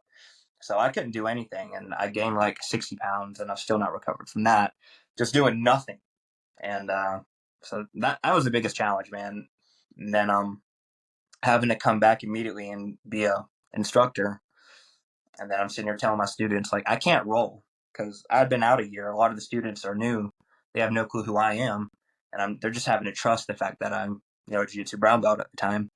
So I couldn't do anything, and I gained like 60 pounds, and I've still not recovered from that, just doing nothing. And so that was the biggest challenge, man. And then having to come back immediately and be a instructor, and then I'm sitting here telling my students like I can't roll because I've been out a year. A lot of the students are new; they have no clue who I am, and they're just having to trust the fact that I'm a jiu-jitsu brown belt at the time.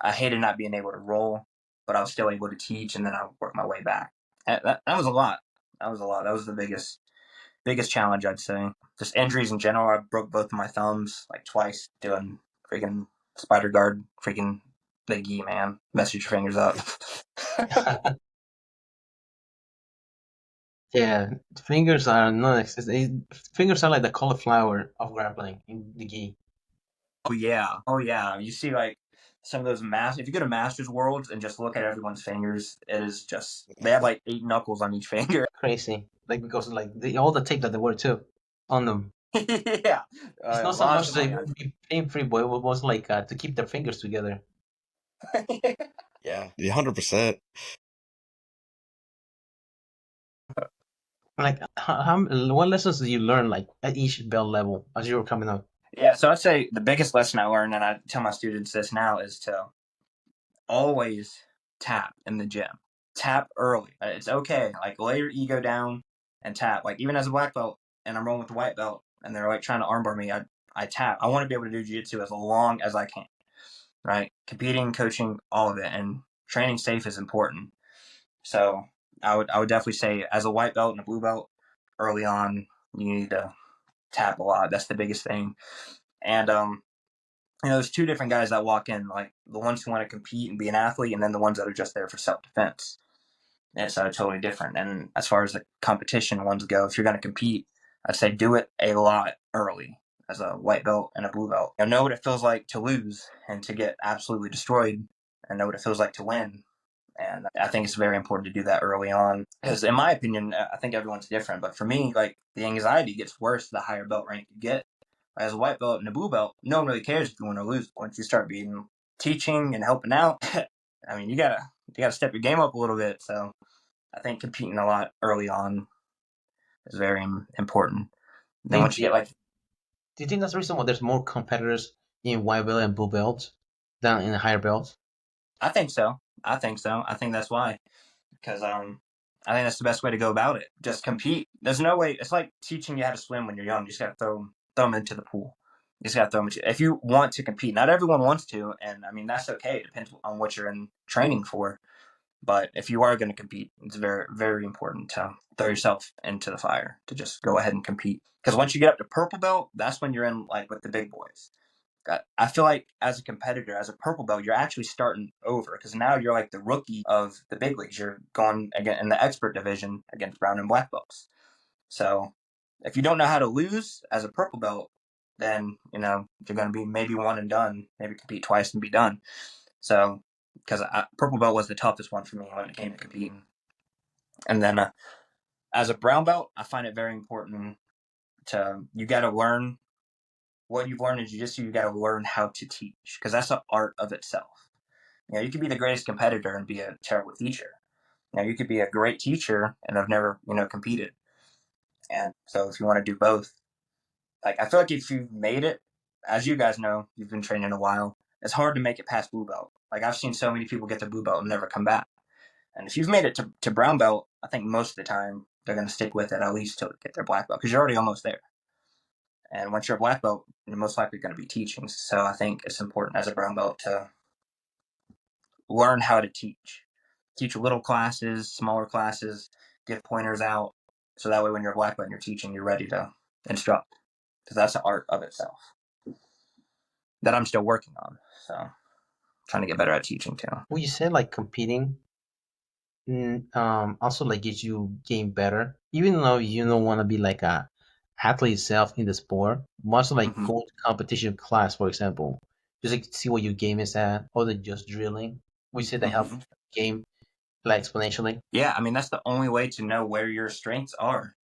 I hated not being able to roll, but I was still able to teach, and then I worked my way back. That was a lot. That was a lot. That was the biggest challenge, I'd say. Just injuries in general. I broke both of my thumbs like twice doing freaking spider guard, freaking big E, man. Mess your fingers up. Yeah, fingers are not. Fingers are like the cauliflower of grappling in the gi. Oh yeah. You see like some of those if you go to Masters Worlds and just look at everyone's fingers, it is just they have like 8 knuckles on each finger. Crazy, like because like all the tape that they wear too on them. Yeah, It's not so lots much of they money. would be pain free, but it was like to keep their fingers together. Yeah, 100%. Like, what lessons did you learn like at each belt level as you were coming up? Yeah, so I'd say the biggest lesson I learned, and I tell my students this now, is to always tap in the gym. Tap early. It's okay. Like lay your ego down and tap. Like even as a black belt, and I'm rolling with the white belt, and they're like trying to armbar me, I tap. I want to be able to do jiu-jitsu as long as I can. Right? Competing, coaching, all of it, and training safe is important. So I would definitely say as a white belt and a blue belt, early on you need to tap a lot. That's the biggest thing. And there's two different guys that walk in, like the ones who want to compete and be an athlete, and then the ones that are just there for self-defense. And it's totally different. And as far as the competition ones go, if you're going to compete, I'd say do it a lot early as a white belt and a blue belt. Know what it feels like to lose and to get absolutely destroyed, and know what it feels like to win. And I think it's very important to do that early on because, in my opinion, I think everyone's different. But for me, like the anxiety gets worse the higher belt rank you get. As a white belt and a blue belt, no one really cares if you win or lose. Once you start being teaching and helping out, I mean, you gotta step your game up a little bit. So I think competing a lot early on is very important. Do Then you once you think, get like, do you think that's the reason why there's more competitors in white belt and blue belts than in the higher belts? I think so. I think so. I think that's why. Because I think that's the best way to go about it. Just compete. There's no way. It's like teaching you how to swim when you're young. You just got to throw them into the pool. You just got to throw them. If you want to compete, not everyone wants to, and I mean that's okay. It depends on what you're in training for. But if you are going to compete, it's very, very important to throw yourself into the fire to just go ahead and compete. Because once you get up to purple belt, that's when you're in like with the big boys. I feel like as a competitor, as a purple belt, you're actually starting over because now you're like the rookie of the big leagues. You're going again in the expert division against brown and black belts. So if you don't know how to lose as a purple belt, then you're going to be maybe one and done, maybe compete twice and be done. So because purple belt was the toughest one for me when it came to competing. And then as a brown belt, I find it very important you got to learn what you've learned in jiu-jitsu. You got to learn how to teach because that's an art of itself. You could be the greatest competitor and be a terrible teacher. You could be a great teacher and have never competed. And so if you want to do both, like I feel like if you've made it, as you guys know, you've been training a while, it's hard to make it past blue belt. Like I've seen so many people get to blue belt and never come back. And if you've made it to brown belt, I think most of the time they're going to stick with it at least till they get their black belt because you're already almost there. And once you're a black belt, you're most likely going to be teaching. So I think it's important as a brown belt to learn how to teach. Teach little classes, smaller classes, give pointers out. So that way when you're a black belt and you're teaching, you're ready to instruct. Because that's an art of itself that I'm still working on. So trying to get better at teaching too. Well, you said like competing also like gives you game better, even though you don't want to be like a athlete itself in the sport. Much like going to competition class, for example, just like see what your game is at, or than just drilling. We say that help game like exponentially. Yeah, I mean that's the only way to know where your strengths are.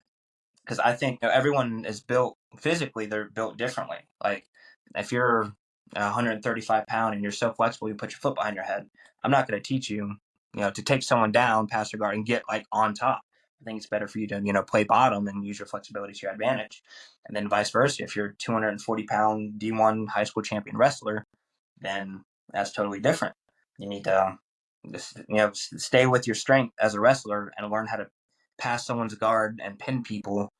Because I think everyone is built physically; they're built differently. Like if you're 135 pound and you're so flexible, you put your foot behind your head. I'm not going to teach you, to take someone down, pass their guard, and get like on top. I think it's better for you to play bottom and use your flexibility to your advantage. And then vice versa, if you're a 240-pound D1 high school champion wrestler, then that's totally different. You need to just stay with your strength as a wrestler and learn how to pass someone's guard and pin people,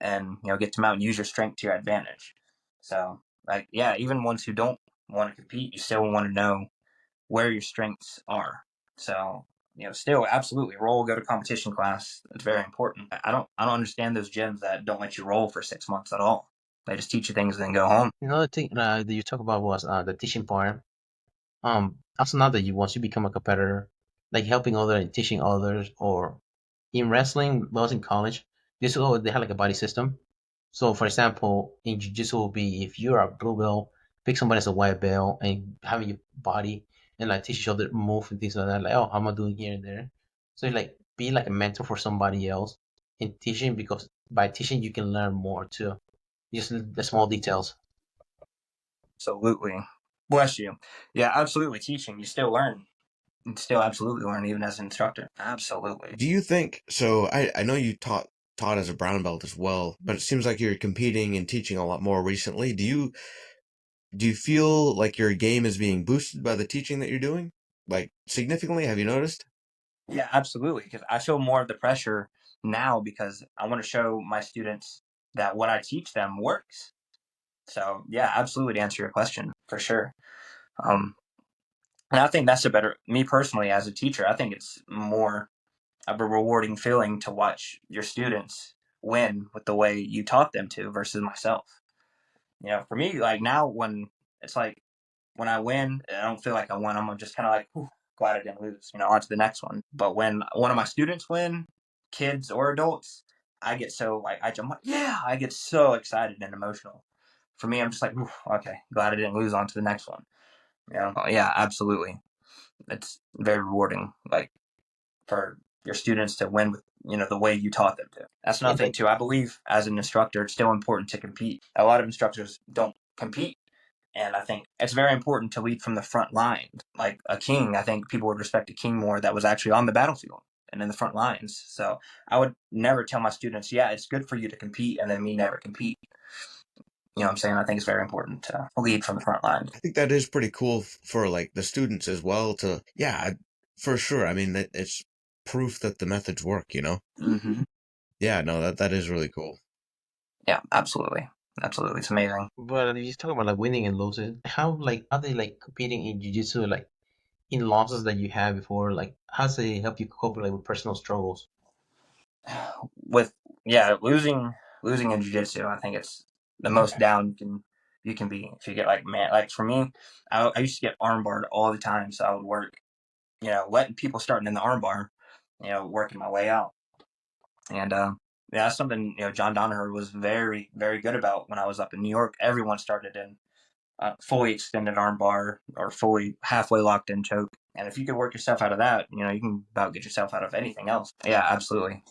and get them out and use your strength to your advantage. So like, yeah, even ones who don't want to compete, you still want to know where your strengths are. So still absolutely roll, go to competition class. It's very important. I don't understand those gyms that don't let you roll for 6 months at all. They just teach you things and then go home. Another thing that you talk about was the teaching part. Also now that you once you become a competitor, like helping others and teaching others, or in wrestling, when I was in college, they had like a body system. So for example, in jiu-jitsu will be if you're a blue belt, pick somebody as a white belt and having your body and like teach each other move and things like that. Like, oh, how am I doing here and there? So like be like a mentor for somebody else in teaching, because by teaching you can learn more too. Just the small details. Absolutely. Bless you. Yeah, absolutely. Teaching, you still learn. You still absolutely learn, even as an instructor. Absolutely. Do you think so? I know you taught as a brown belt as well, but it seems like you're competing and teaching a lot more recently. Do you feel like your game is being boosted by the teaching that you're doing? Like significantly, have you noticed? Yeah, absolutely. Because I feel more of the pressure now because I want to show my students that what I teach them works. So yeah, absolutely, to answer your question, for sure. Um, and I think that's me personally as a teacher, I think it's more of a rewarding feeling to watch your students win with the way you taught them to versus myself. For me, like now when it's like when I win, I don't feel like I won. I'm just kind of like, whew, glad I didn't lose, on to the next one. But when one of my students win, kids or adults, I get so like, I'm like, yeah, I get so excited and emotional. For me, I'm just like, okay, glad I didn't lose, on to the next one. Yeah, absolutely. It's very rewarding, like for your students to win with the way you taught them to. That's another thing too. I believe as an instructor, it's still important to compete. A lot of instructors don't compete, and I think it's very important to lead from the front line. Like a king, I think people would respect a king more that was actually on the battlefield and in the front lines. So I would never tell my students, yeah, it's good for you to compete, and then me never compete. You know what I'm saying? I think it's very important to lead from the front line. I think that is pretty cool for like the students as well to, yeah, for sure. I mean, it's proof that the methods work, Mm-hmm. Yeah, no, that is really cool. Yeah, absolutely. Absolutely. It's amazing. But if you talk about like winning and losing, how they like competing in jiu-jitsu, like in losses that you had before, like how does it help you cope with personal struggles? With losing in jiu-jitsu, I think it's the most down you can be. If you get like, man, like for me, I used to get armbarred all the time, so I would work, letting people starting in the armbar, working my way out. And yeah, that's something John Donaher was very, very good about when I was up in New York. Everyone started in fully extended armbar or fully halfway locked in choke. And if you could work yourself out of that, you can about get yourself out of anything else. Yeah, absolutely.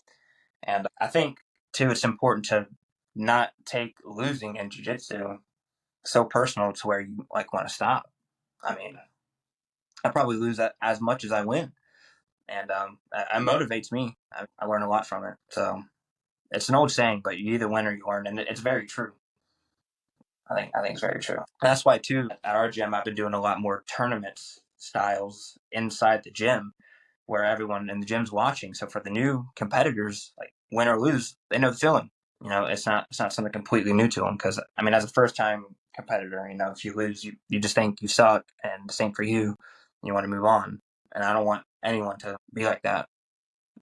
And I think too, it's important to not take losing in jiu-jitsu so personal to where you like want to stop. I mean, I probably lose that as much as I win, and it motivates me. I learn a lot from it. So it's an old saying, but you either win or you learn, and it's very true. I think it's very true. And that's why too at our gym I've been doing a lot more tournaments styles inside the gym where everyone in the gym's watching. So for the new competitors, like win or lose, they know the feeling. It's not something completely new to them because I mean, as a first time competitor, if you lose, you just think you suck, and the same for you. You want to move on, and I don't want anyone to be like that,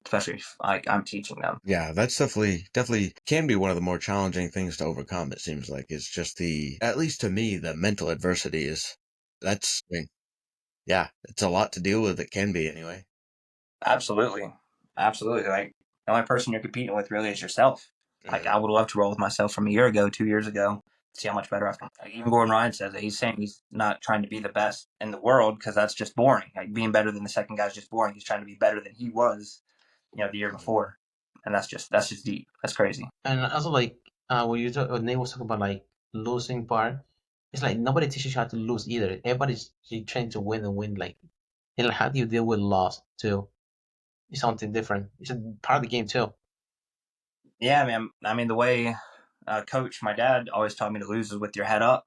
especially if like I'm teaching them. Yeah, that's definitely can be one of the more challenging things to overcome. It seems like it's just at least to me, the mental adversity I mean, yeah, it's a lot to deal with. It can be anyway. Absolutely, absolutely. Like the only person you're competing with really is yourself. Like I would love to roll with myself from a year ago, 2 years ago, see how much better I've done. Like, even Gordon Ryan says that he's saying he's not trying to be the best in the world because that's just boring. Like being better than the second guy is just boring. He's trying to be better than he was, the year before, and that's just deep. That's crazy. And also like when Nate was talking about like losing part, it's like nobody teaches you how to lose either. Everybody's trying to win and win like And how do you deal with loss too? It's something different. It's a part of the game too. Yeah, man. I mean, the way coach, my dad always taught me to lose is with your head up.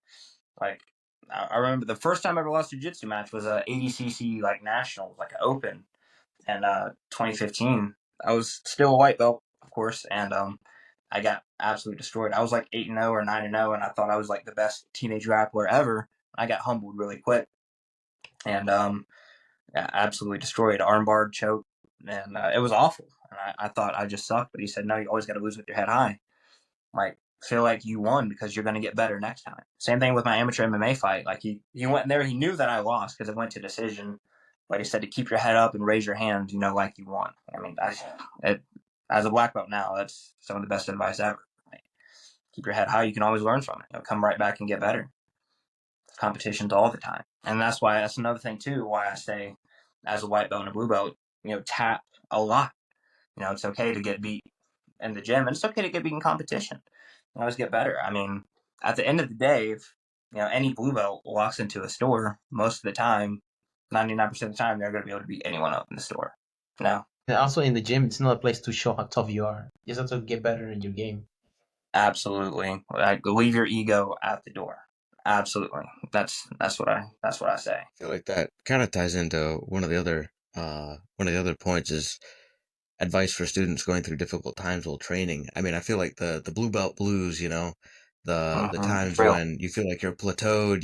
Like, I remember the first time I ever lost a jiu-jitsu match was a 80cc like nationals, like an open, and 2015. I was still a white belt, of course, and I got absolutely destroyed. I was like 8-0 or 9-0, and I thought I was like the best teenage grappler ever. I got humbled really quick, and yeah, absolutely destroyed, armbar choke, and it was awful. And I thought I just sucked, but he said, no, you always got to lose with your head high. Like, feel like you won because you're going to get better next time. Same thing with my amateur MMA fight. Like, he went in there, he knew that I lost because it went to decision, but he said to keep your head up and raise your hands, like you won. I mean, as a black belt now, that's some of the best advice ever. Like, keep your head high. You can always learn from it. Come right back and get better. Competitions all the time. And that's another thing, too, why I say as a white belt and a blue belt, tap a lot. It's okay to get beat in the gym, and it's okay to get beat in competition. Always get better. I mean, at the end of the day, if any blue belt walks into a store, most of the time, 99% of the time, they're going to be able to beat anyone up in the store. And also in the gym, it's not a place to show how tough you are. You just have to get better in your game. Absolutely. Like, leave your ego at the door. Absolutely. That's what I say. I feel like that kind of ties into one of the other points is advice for students going through difficult times while training. I mean, I feel like the blue belt blues, the times Real. when you feel like you're plateaued,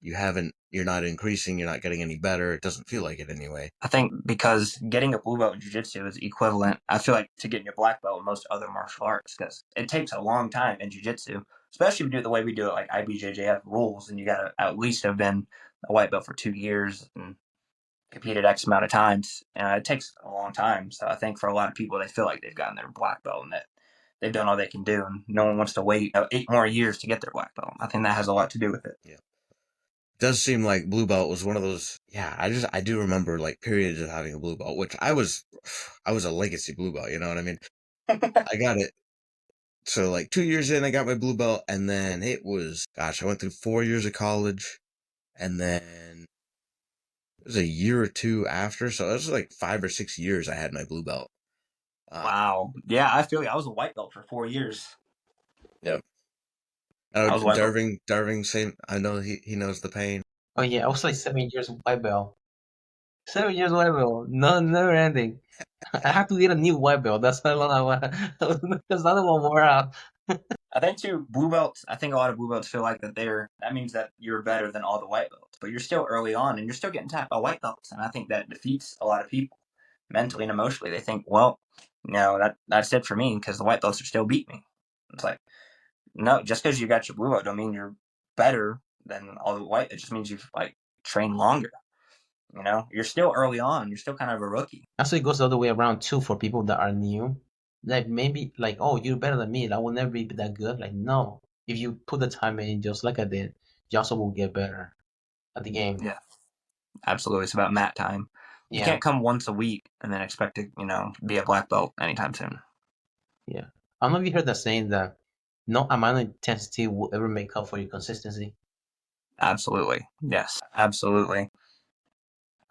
you're not increasing, you're not getting any better. It doesn't feel like it anyway. I think because getting a blue belt in jiu-jitsu is equivalent, I feel like, to getting your black belt in most other martial arts, because it takes a long time in jiu-jitsu, especially if you do it the way we do it, like IBJJF rules, and you got to at least have been a white belt for 2 years and competed X amount of times. It takes a long time. So I think for a lot of people, they feel like they've gotten their black belt and that they've done all they can do, and no one wants to wait 8 more years to get their black belt. I think that has a lot to do with it. Yeah. It does seem like blue belt was one of those. Yeah, I do remember like periods of having a blue belt, which I was a legacy blue belt. You know what I mean? I got it. So like 2 years in, I got my blue belt, and then it was, gosh, I went through 4 years of college, and then it was a year or two after. So it was like 5 or 6 years I had my blue belt. Wow. Yeah, I feel like I was a white belt for 4 years. Yep. I Oh, was a white belt. Darving, same. I know he knows the pain. Oh yeah, I was like 7 years white belt. 7 years white belt, no, never ending. I have to get a new white belt. That's how long I want. Because the other one wore out. I think too, blue belts. I think a lot of blue belts feel like that means that you're better than all the white belts, but you're still early on and you're still getting tapped by white belts, and I think that defeats a lot of people mentally and emotionally. They think, well, that's it for me because the white belts are still beat me. It's like, no, just because you got your blue belt don't mean you're better than all the white. It just means you've like trained longer. You're still early on. You're still kind of a rookie. Also, it goes the other way around too for people that are new. Like maybe like, oh, you're better than me. I will never be that good. Like no, if you put the time in, just like I did, you also will get better at the game. Yeah, absolutely. It's about mat time. You Yeah, can't come once a week and then expect to, be a black belt anytime soon. yeah. I don't know if you heard that saying that no amount of intensity will ever make up for your consistency. Absolutely. Yes, absolutely.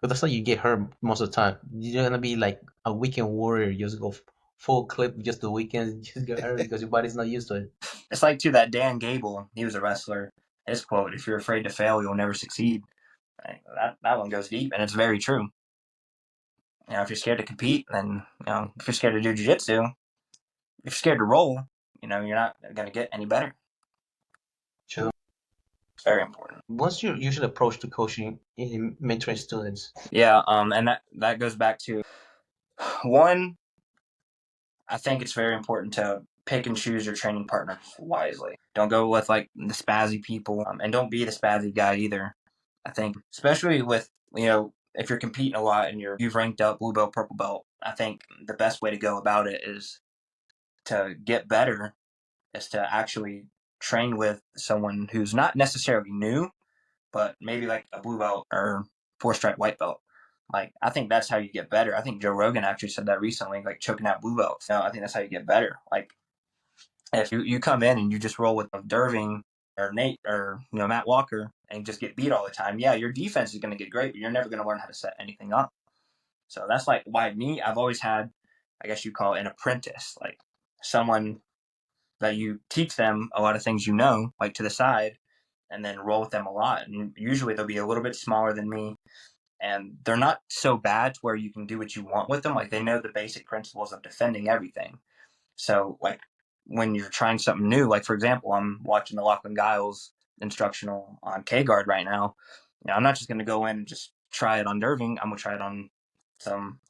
But that's how you get hurt most of the time. You're gonna be like a weekend warrior, you just go full clip just the weekend, just get hurt because your body's not used to it. It's like, to that Dan Gable, he was a wrestler. His quote, "If you're afraid to fail, you'll never succeed." Like, that one goes deep, and it's very true. If you're scared to compete, then, if you're scared to do jiu-jitsu, if you're scared to roll, you're not going to get any better. True. It's very important. What's your usual approach to coaching in mentoring students? Yeah, and that goes back to, one, I think it's very important to pick and choose your training partners wisely. Don't go with like the spazzy people, and don't be the spazzy guy either. I think, especially with, if you're competing a lot and you've ranked up blue belt, purple belt, I think the best way to go about it is to get better, is to actually train with someone who's not necessarily new, but maybe like a blue belt or 4-stripe white belt. Like, I think that's how you get better. I think Joe Rogan actually said that recently, like choking out blue belts. I think that's how you get better. Like, if you come in and you just roll with Derving or Nate or Matt Walker and just get beat all the time, yeah, your defense is going to get great, but you're never going to learn how to set anything up. So that's like why I've always had, I guess you call it an apprentice, like someone that you teach them a lot of things, like to the side, and then roll with them a lot. And usually they'll be a little bit smaller than me, and they're not so bad to where you can do what you want with them. Like they know the basic principles of defending everything. So like when you're trying something new, like for example, I'm watching the Lachlan Giles instructional on K-Guard right now. I'm not just going to go in and just try it on Derving. I'm going to try it on some,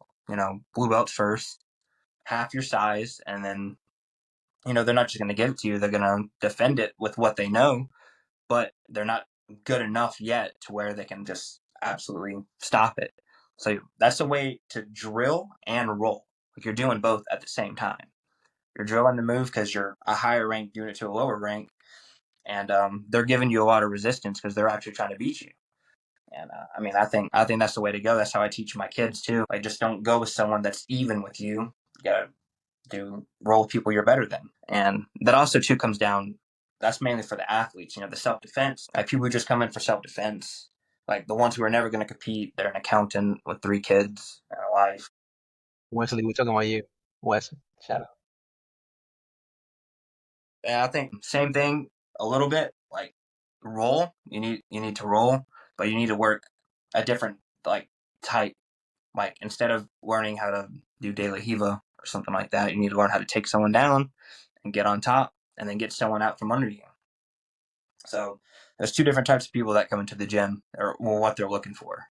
blue belts first, half your size, and then, they're not just going to give it to you. They're going to defend it with what they know, but they're not good enough yet to where they can just absolutely stop it. So that's a way to drill and roll. Like you're doing both at the same time. You're drilling the move because you're a higher ranked unit to a lower rank, and they're giving you a lot of resistance because they're actually trying to beat you. And I think that's the way to go. That's how I teach my kids too. Like just don't go with someone that's even with you. You gotta roll people you're better than, and that also too comes down. That's mainly for the athletes. The self defense. Like people who just come in for self defense, like the ones who are never going to compete. They're an accountant with 3 kids and a wife. Wesley, we're talking about you. Wes, shout out. And I think same thing a little bit. Like roll, you need to roll, but you need to work a different like type. Like instead of learning how to do De La Hiva or something like that, you need to learn how to take someone down and get on top, and then get someone out from under you. So there's 2 different types of people that come into the gym, or what they're looking for.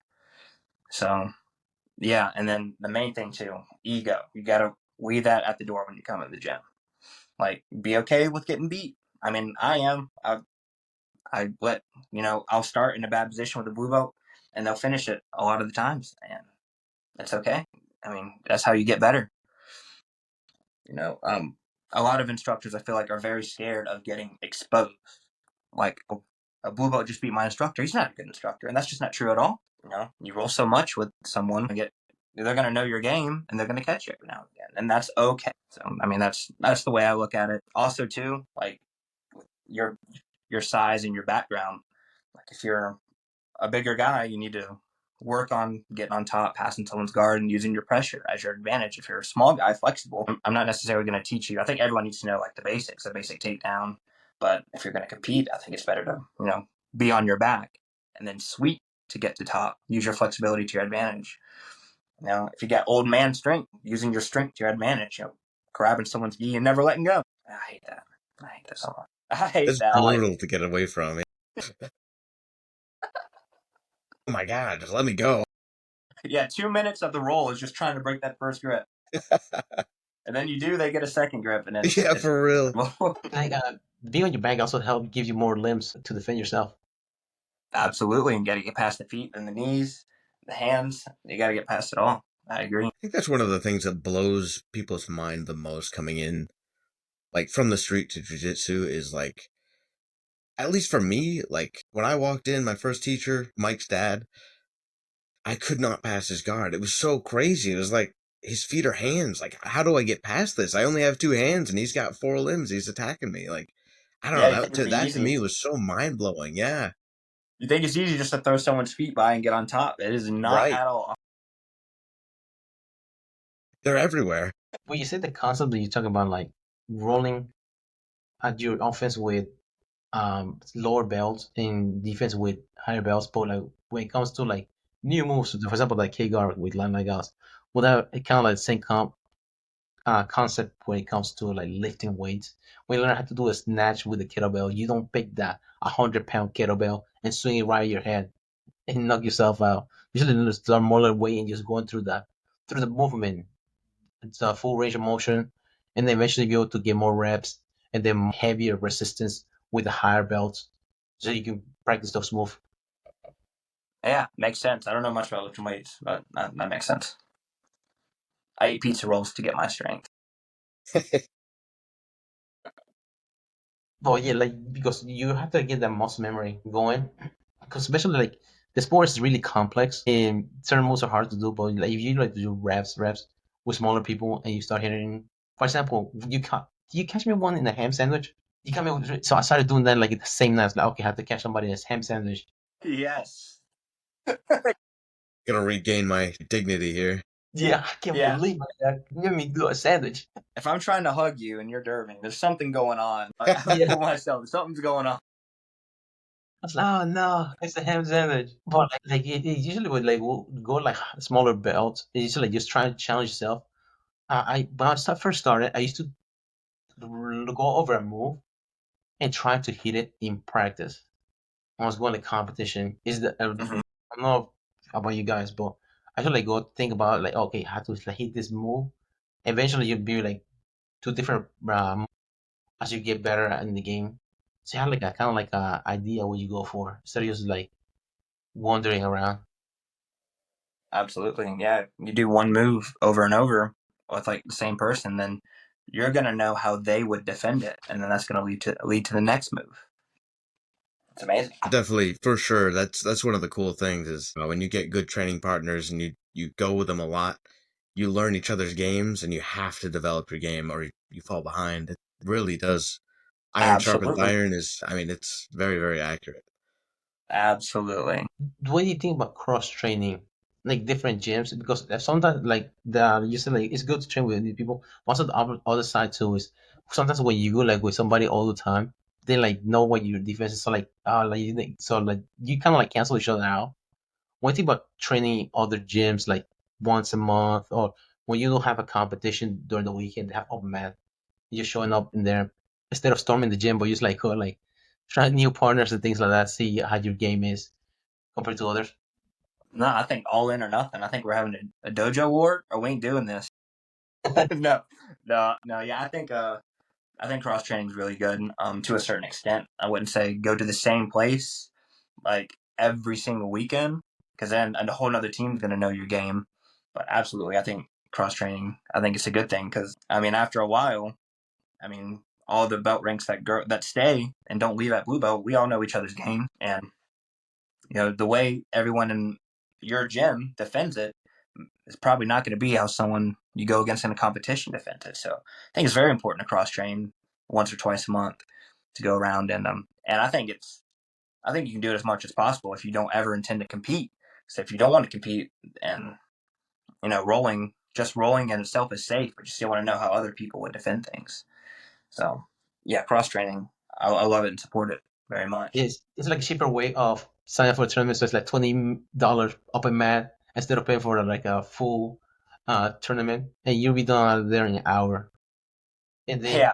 So yeah, and then the main thing too, ego. You gotta leave that at the door when you come in the gym. Like be okay with getting beat. I mean, I am. I'll start in a bad position with a blue belt, and they'll finish it a lot of the times, and that's okay. I mean, that's how you get better. A lot of instructors I feel like are very scared of getting exposed. Like a blue belt just beat my instructor. He's not a good instructor, and that's just not true at all. You roll so much with someone, they're going to know your game, and they're going to catch you every now and again, and that's okay. So I mean, that's the way I look at it. Also, too, like your size and your background. Like if you're a bigger guy, you need to work on getting on top, passing someone's guard, and using your pressure as your advantage. If you're a small guy, flexible, I'm not necessarily going to teach you. I think everyone needs to know like the basics, the basic takedown. But if you're going to compete, I think it's better to be on your back and then sweep to get to top. Use your flexibility to your advantage. If you got old man strength, using your strength to your advantage. Grabbing someone's gi and never letting go. I hate that. I hate that so much. I hate It's that. brutal to get away from. Oh my god, just let me go. Yeah, 2 minutes of the roll is just trying to break that first grip. And then they get a second grip, and then Yeah, for real. Like, being on your back also gives you more limbs to defend yourself. Absolutely, and got to get past the feet and the knees, the hands. You got to get past it all. I agree. I think that's one of the things that blows people's mind the most coming in, like from the street to jiu-jitsu, is like, at least for me, like when I walked in, my first teacher, Mike's dad, I could not pass his guard. It was so crazy. It was like his feet are hands. Like, how do I get past this? I only have 2 hands and he's got 4 limbs. He's attacking me. Like, I don't know. That to me was so mind blowing. Yeah. You think it's easy just to throw someone's feet by and get on top? It is not at all. They're everywhere. When you say the concept that you talk about, like rolling at your offense with lower belts and defense with higher belts, but like when it comes to like new moves, for example, like K-guard with line like us, without it kind of like the same concept when it comes to like lifting weights. When you learn how to do a snatch with a kettlebell, you don't pick that 100-pound kettlebell and swing it right at your head and knock yourself out. You should start more weight and just going through the movement. It's a full range of motion, and then eventually be able to get more reps and then heavier resistance with the higher belts, so you can practice those moves. Yeah, makes sense. I don't know much about lifting weights, but that makes sense. I eat pizza rolls to get my strength. Well, yeah, like because you have to get that muscle memory going, because especially like the sport is really complex and certain moves are hard to do. But like if you like to do reps with smaller people and you start hitting, for example, do you catch me one in a ham sandwich? You come in with, so I started doing that like at the same night. Like, okay, I have to catch somebody in this ham sandwich. Yes. Gonna regain my dignity here. Yeah, I can't Yeah. believe that. You made me do a sandwich. If I'm trying to hug you and you're derving, there's something going on. I Yeah. feel myself. Something's going on. I was like, oh no, it's a ham sandwich. But like it usually would like we'll go like smaller belts. It's usually like just trying to challenge yourself. I when first started, I used to go over a move and try to hit it in practice. I was going to competition. Is the I don't know about you guys, but I should like go think about like okay, how to like hit this move. Eventually, you'll be like two different as you get better in the game. So you have like a kind of like a idea what you go for instead of just like wandering around. Absolutely. Yeah. You do one move over and over with like the same person, then you're gonna know how they would defend it, and then that's gonna lead to the next move. It's amazing. Definitely, for sure. That's one of the cool things is when you get good training partners and you go with them a lot, you learn each other's games and you have to develop your game or you fall behind. It really does. Iron sharpens Absolutely. iron is, I mean, it's very, very accurate. Absolutely. What do you think about cross training, like different gyms? Because sometimes like you said like it's good to train with new people. Also, the other side too is sometimes when you go like with somebody all the time, they like know what your defense is. So like so like you kind of like cancel each other out. What do you think about training other gyms like once a month or when you don't have a competition during the weekend, they have open mat, you're just showing up in there instead of storming the gym, but you just like go like try new partners and things like that, see how your game is compared to others. No, I think all in or nothing. I think we're having a dojo war, or we ain't doing this. No, no. Yeah, I think cross training is really good. To a certain extent, I wouldn't say go to the same place like every single weekend, because then a whole other team's gonna know your game. But absolutely, I think cross training. I think it's a good thing because I mean, after a while, I mean, all the belt ranks that stay and don't leave at blue belt, we all know each other's game, and the way everyone in your gym defends it is probably not going to be how someone you go against in a competition defends it. So I think it's very important to cross train once or twice a month to go around and I think you can do it as much as possible if you don't ever intend to compete. So if you don't want to compete and rolling in itself is safe, but you still want to know how other people would defend things. So yeah, cross training, I love it and support it very much. It's like a cheaper way of signing up for a tournament, so it's like $20 up a mat instead of paying for like a full tournament, and you'll be done out there in an hour. And then Yeah,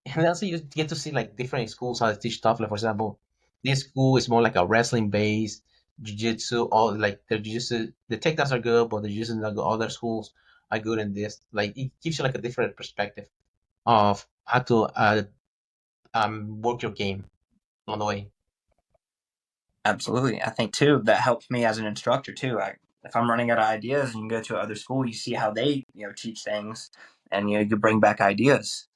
and also you get to see like different schools how they teach stuff. Like for example, this school is more like a wrestling based jiu-jitsu. All like the jiu-jitsu, the takedowns are good, but the jiu-jitsu not good. Other schools are good in this. Like it gives you like a different perspective of how to work your game on the way. absolutely. I think too that helps me as an instructor too. If I'm running out of ideas and you go to other school, you see how they teach things, and you bring back ideas.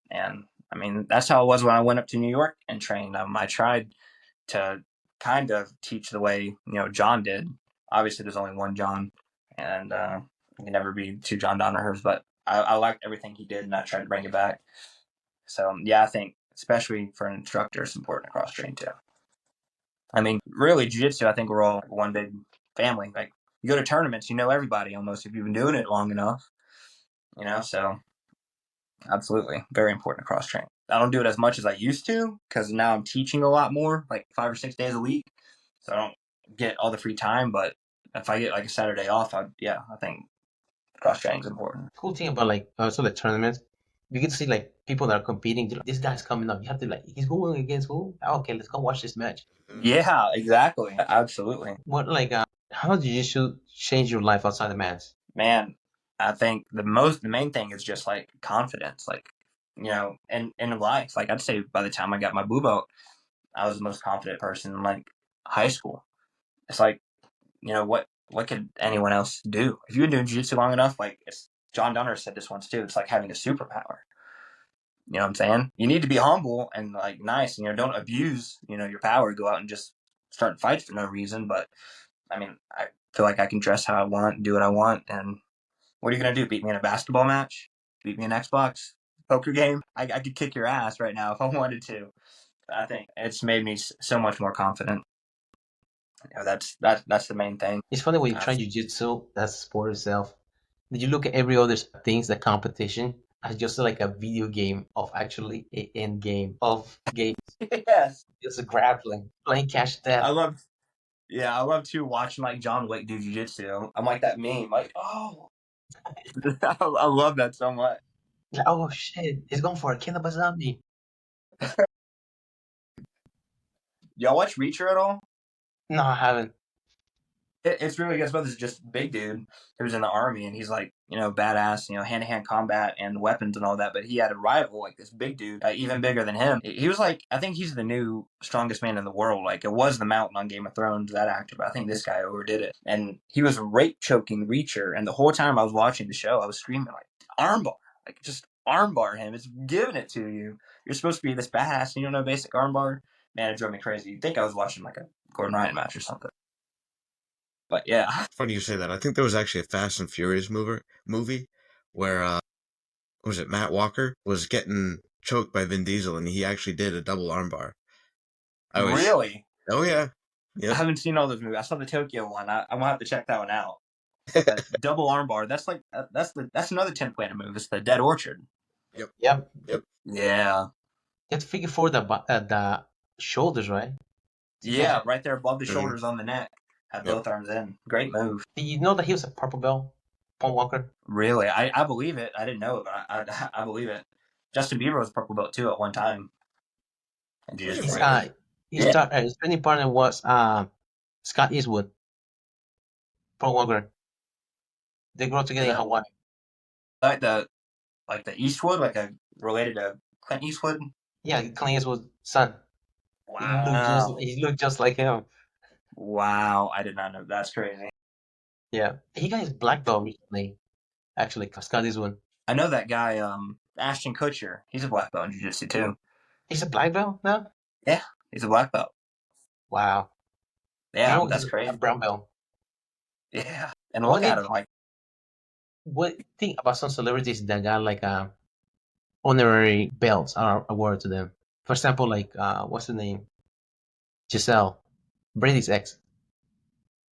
And I mean that's how it was when I went up to New York and trained. I tried to kind of teach the way John did. Obviously, there's only one John, and you can never be two John Donahers. But I liked everything he did, and I tried to bring it back. So yeah, I think especially for an instructor, it's important to cross train too. I mean, really, jiu-jitsu, I think we're all one big family. Like, you go to tournaments, you know everybody almost if you've been doing it long enough, so absolutely. Very important to cross train. I don't do it as much as I used to because now I'm teaching a lot more, like 5 or 6 days a week. So I don't get all the free time, but if I get like a Saturday off, I think cross training is important. Cool thing about like also like tournaments, you get to see like people that are competing. This guy's coming up. You have to like he's going against who? Okay, let's go watch this match. Yeah, exactly. Absolutely. What like how did you should change your life outside the mats? Man, I think the main thing is just like confidence, like in life. Like I'd say by the time I got my blue belt, I was the most confident person in like high school. It's like what could anyone else do? If you've been doing jiu-jitsu long enough, like John Donner said this once too, it's like having a superpower. You know what I'm saying? You need to be humble and like nice, and don't abuse, your power. Go out and just start fights for no reason. But I mean, I feel like I can dress how I want, do what I want, and what are you gonna do? Beat me in a basketball match? Beat me in Xbox? poker game, I could kick your ass right now if I wanted to. I think it's made me so much more confident. That's the main thing. It's funny when you try jiu-jitsu, that's sport itself. Did you look at every other things, the competition, as just like a video game of actually an end game of games? Yes, Just grappling, playing catch I death. love. Yeah, I love to watching like John Wick do jiu-jitsu. I'm like that meme, like, oh, I love that so much. Like, oh shit, he's going for a kill of a zombie. Y'all watch Reacher at all? No, I haven't. It's really good. But this is just big dude who's in the army, and he's like, badass, hand-to-hand combat and weapons and all that. But he had a rival, like this big dude, even bigger than him. He was like, I think he's the new strongest man in the world. Like it was the Mountain on Game of Thrones, that actor, but I think this guy overdid it. And he was rape choking Reacher, and the whole time I was watching the show, I was screaming like, armbar, like just armbar him. It's giving it to you. You're supposed to be this badass, and you don't know basic armbar. Man, it drove me crazy. You'd think I was watching like a Gordon Ryan match or something. But yeah. Funny you say that. I think there was actually a Fast and Furious movie where, was it Matt Walker was getting choked by Vin Diesel, and he actually did a double armbar. Really? Oh, yeah. Yep. I haven't seen all those movies. I saw the Tokyo one. I'm going to have to check that one out. Double armbar. That's like, that's another 10 Planet move. It's the Dead Orchard. Yep. Yeah. You have to figure for the shoulders, right? Yeah, right there above the shoulders on the neck. Have both arms in. Great move. Did you know that he was a purple belt? Paul Walker? Really? I believe it. I didn't know it, but I believe it. Justin Bieber was purple belt too at one time. And his training partner was Scott Eastwood. Paul Walker. They grew up together in Hawaii. Like the Eastwood, related to Clint Eastwood? Yeah, Clint Eastwood's son. Wow. He looked just like him. Wow, I did not know. That's crazy. Yeah, he got his black belt recently. Actually, Scott Eastwood. I know that guy, Ashton Kutcher. He's a black belt in jiu-jitsu too. He's a black belt now? Yeah, he's a black belt. Wow. Yeah, that's crazy. A brown belt. Yeah, and look at him like. What think about some celebrities that got like honorary belts are awarded to them? For example, like what's the name? Giselle, Brady's ex.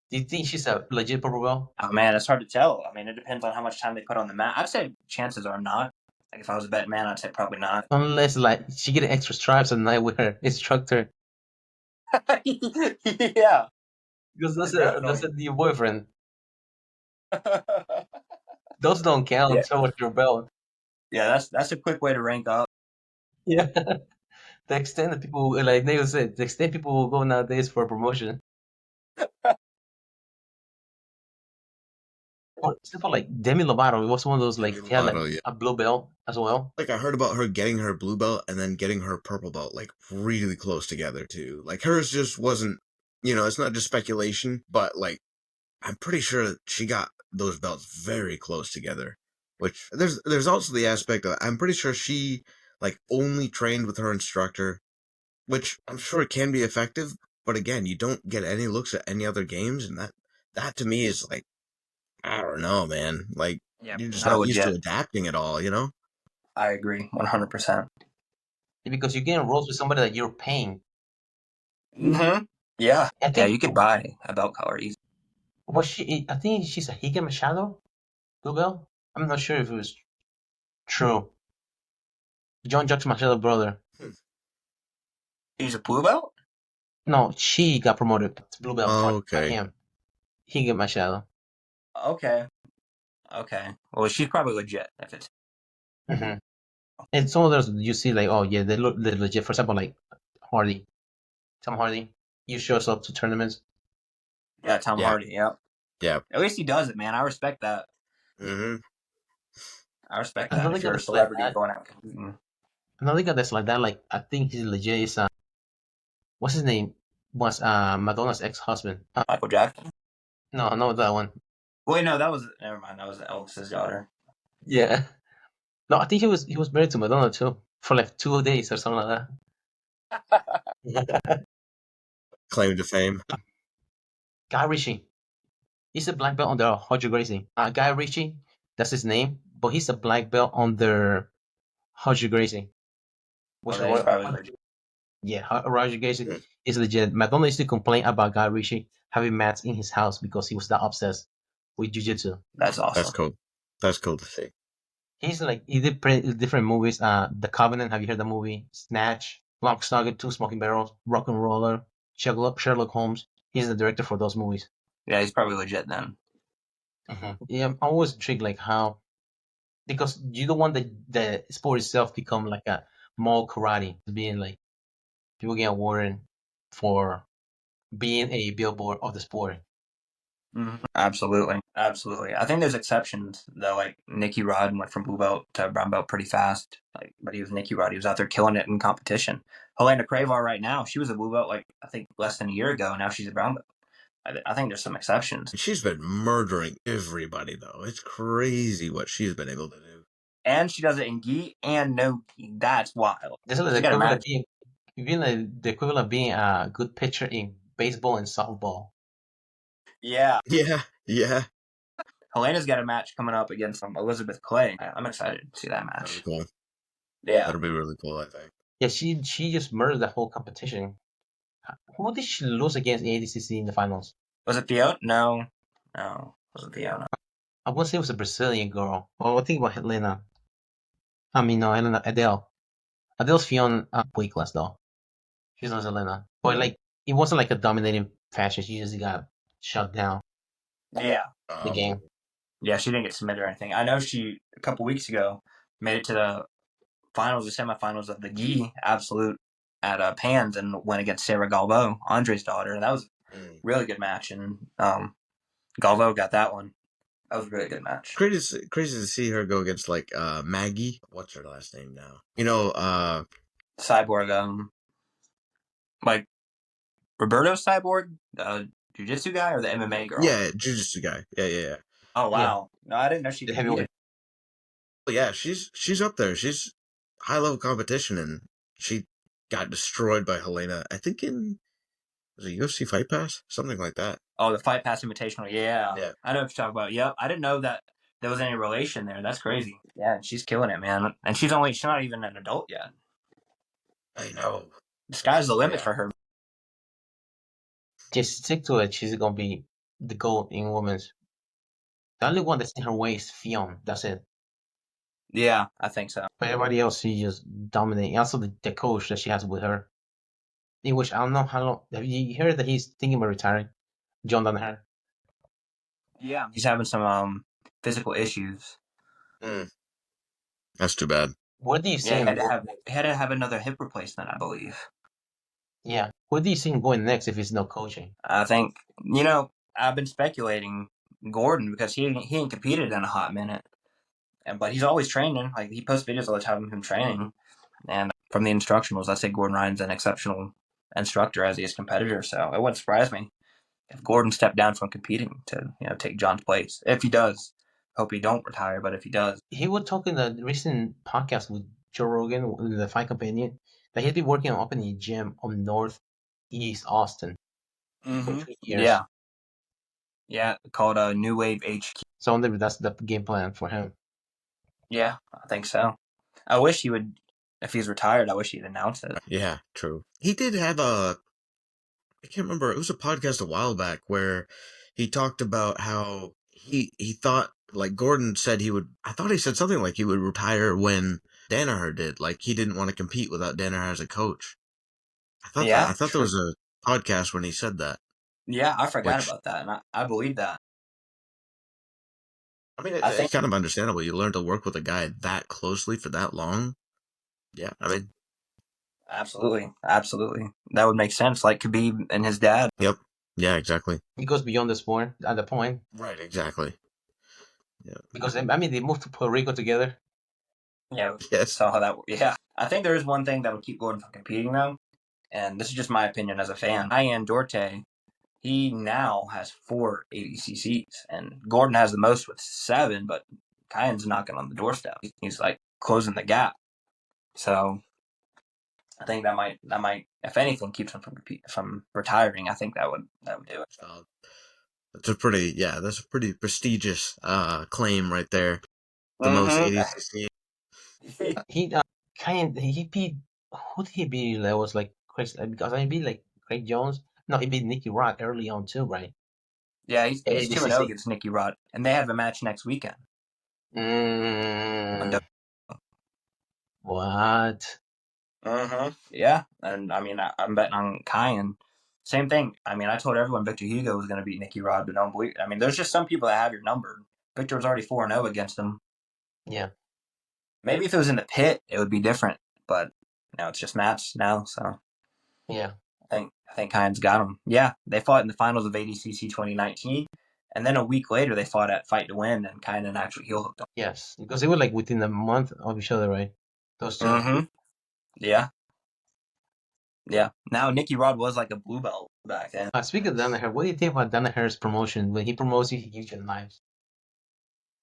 Do you think she's a legit purple belt? Oh man, it's hard to tell. I mean, it depends on how much time they put on the mat. I'd say chances are not. Like if I was a betting man, I'd say probably not. Unless like she get extra stripes at night with her instructor. Yeah. Because that's a new boyfriend. Those don't count towards your belt. Yeah, that's a quick way to rank up. Yeah. The extent that people, like Neil said, the extent people will go nowadays for promotion. For example, like Demi Lovato, it was one of those like she had like a blue belt as well. Like I heard about her getting her blue belt and then getting her purple belt like really close together too. Like hers just wasn't, it's not just speculation, but like I'm pretty sure that she got those belts very close together. Which there's also the aspect of I'm pretty sure she like only trained with her instructor, which I'm sure it can be effective, but again, you don't get any looks at any other games, and that to me is like, I don't know, man. Like you're just not used to adapting at all, I agree, 100%. Because you're getting roles with somebody that you're paying. Mm-hmm. Yeah. You could buy a belt color easy. I think she's a Higa Machado blue belt. I'm not sure if it was true. John Jacques Machado's brother. He's a blue belt? No, she got promoted to blue belt for him. Higa Machado. Okay. Well, she's probably legit if it's. Mm-hmm. And some of those you see like, oh yeah, they're legit. For example, like Hardy, Tom Hardy. He shows up to tournaments. Yeah, Tom Hardy. Yep. Yeah. At least he does it, man. I respect that. Mm-hmm. I respect that. If you're a celebrity going out. Another guy that's like that, like I think he's legit. Is what's his name? Was Madonna's ex-husband? Michael Jackson. No, not that one. Wait, no, never mind. That was Elvis's daughter. Yeah. No, I think he was married to Madonna too for like 2 days or something like that. Claim to fame. Guy Ritchie. He's a black belt under Gracie. Guy Ritchie, that's his name, but he's a black belt under Roger Gracie. Which Okay, he's probably legit. yeah, Roger Gracie Mm. is legit. Madonna used to complain about Guy Ritchie having mats in his house because he was that obsessed with Jiu Jitsu. That's awesome. That's cool. That's cool to see. He's like he did different movies. The Covenant. Have you heard the movie? Snatch, Lock, Stock, and Two Smoking Barrels, Rock and Roller, Sherlock Holmes. He's the director for those movies. Yeah, he's probably legit then. Yeah, I'm always intrigued like how because you don't want the sport itself become like a mall karate, being like people get awarded for being a billboard of the sport. Absolutely, absolutely. I think there's exceptions though. Like Nicky Rod went from blue belt to brown belt pretty fast. Like, but he was Nicky Rod. He was out there killing it in competition. Helena Cravar right now, she was a blue belt like I think less than a year ago. And now she's a brown belt. I think there's some exceptions. She's been murdering everybody, though. It's crazy what she's been able to do. And she does it in gi and no gi. That's wild. This is You the gotta equivalent of imagine. being the equivalent of being a good pitcher in baseball and softball. Yeah, Yeah. Helena's got a match coming up against Elizabeth Clay. I'm excited to see that That'll be match. cool. Yeah, That'll be really cool, I think. Yeah, she just murdered the whole competition. Who did she lose against in ADCC in the finals? was it Theo? No, was it Theo? No. I want to say it was a Brazilian girl. Oh, I think about Helena. I mean, no, Helena, Adele. Adele's Fiona weight class though. She's not Helena. But like, it wasn't like a dominating fashion. She just got shut down Yeah, the game. yeah. She didn't get submitted or anything. I know she a couple weeks ago made it to the finals, the semifinals of the gi absolute at Pans and went against Sarah Galvo, Andre's daughter. That was a really good match, and Galvo got that one. That was a really good match. Crazy to see her go against like Maggie. What's her last name now? You know, Cyborg, like Roberto Cyborg, jiu-jitsu guy or the MMA girl? Yeah, jiu-jitsu guy. Yeah. Oh wow. Yeah. No, I didn't know she competed. Yeah, she's up there. She's high level competition, and she got destroyed by Helena. I think in was it UFC Fight Pass, something like that. Oh, the Fight Pass Invitational. Yeah. Yeah. I know what you're talking about. Yep. I didn't know that there was any relation there. That's crazy. Yeah, she's killing it, man. And she's not even an adult yet. I know. The sky's the limit for her. Just stick to it. She's gonna be the GOAT in women's. The only one that's in her way is Fiona. That's it. Yeah, I think so. But everybody else, she just dominating. Also, the coach that she has with her, in which I don't know how long. Have you heard that he's thinking about retiring? John Danaher. Yeah, he's having some physical issues. That's too bad. What do you see? Yeah, he had to have another hip replacement, I believe. Yeah. What do you see him going next if he's no coaching? I think I've been speculating Gordon because he ain't competed in a hot minute, but he's always training. Like he posts videos all the time of him training, and from the Instructionals, I say Gordon Ryan's an exceptional instructor as he is competitor. So it wouldn't surprise me if Gordon stepped down from competing to take John's place. If he does, hope he don't retire. But if he does, he would talk in the recent podcast with Joe Rogan, the Fight Companion, that he'd be working on opening a gym on Northeast Austin for 2 years. Yeah, called New Wave HQ. So I wonder if that's the game plan for him. Yeah, I think so. I wish he would. If he's retired, I wish he'd announce it. Yeah, true. He did have I can't remember, it was a podcast a while back where he talked about how he thought, like Gordon said I thought he said something like he would retire when Danaher did. Like he didn't want to compete without Danaher as a coach. I thought there was a podcast when he said that. Yeah, I forgot about that, and I believe that. I mean, it's kind of understandable. You learn to work with a guy that closely for that long. Yeah, I mean, absolutely. That would make sense. Like Khabib and his dad. Yep. Yeah, exactly. He goes beyond the sport at the point. Right, exactly. Yeah. Because I mean, they moved to Puerto Rico together. Yeah. Yes. Saw how that. Yeah. I think there is one thing that would keep Gordon from competing though, and this is just my opinion as a fan. Ian Dorte, he now has 4 ADCCs, and Gordon has the most with 7, but Kyan's knocking on the doorstep. He's like closing the gap. So I think that might, if anything, keeps him from retiring. I think that would do it. That's a pretty prestigious claim right there. The most ADCC. He he beat, who did he beat that was like Chris, because I beat like Craig Jones. No, he beat Nicky Rock early on too, right? Yeah, he's 2-0 ADCC. against Nicky Rod, and they have a match next weekend. Mm, what? Yeah, and I mean, I'm betting on Kyan. Same thing. I mean, I told everyone Victor Hugo was going to beat Nicky Rod, but don't believe. I mean, there's just some people that have your number. Victor was already 4-0 against him. Yeah. Maybe if it was in the pit, it would be different. But it's just Matt's now, so Yeah. I think Kyan's got him. Yeah, they fought in the finals of ADCC 2019, and then a week later they fought at Fight to Win, and Kyan actually heel hooked him. Yes, because they were like within a month of each other, right? Those two. Yeah. Yeah. Now Nicky Rod was like a blue belt back then. Speaking of Danaher, what do you think about Danaher's promotion? When he promotes you, he gives you knives.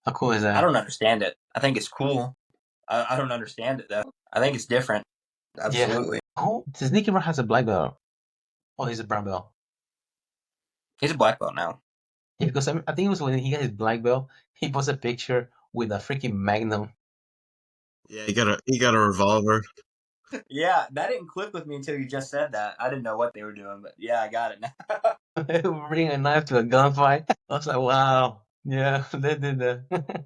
How cool is that? I don't understand it. I think it's cool. I don't understand it though. I think it's different. Absolutely. Yeah. Oh, does Nicky Rod has a black belt? Oh, he's a brown belt. He's a black belt now. Yeah, because I think it was when he got his black belt, he posted a picture with a freaking Magnum. Yeah, he got a revolver. Yeah, that didn't click with me until you just said that. I didn't know what they were doing, but yeah, I got it now. Bring a knife to a gunfight. I was like, wow. Yeah, they did that.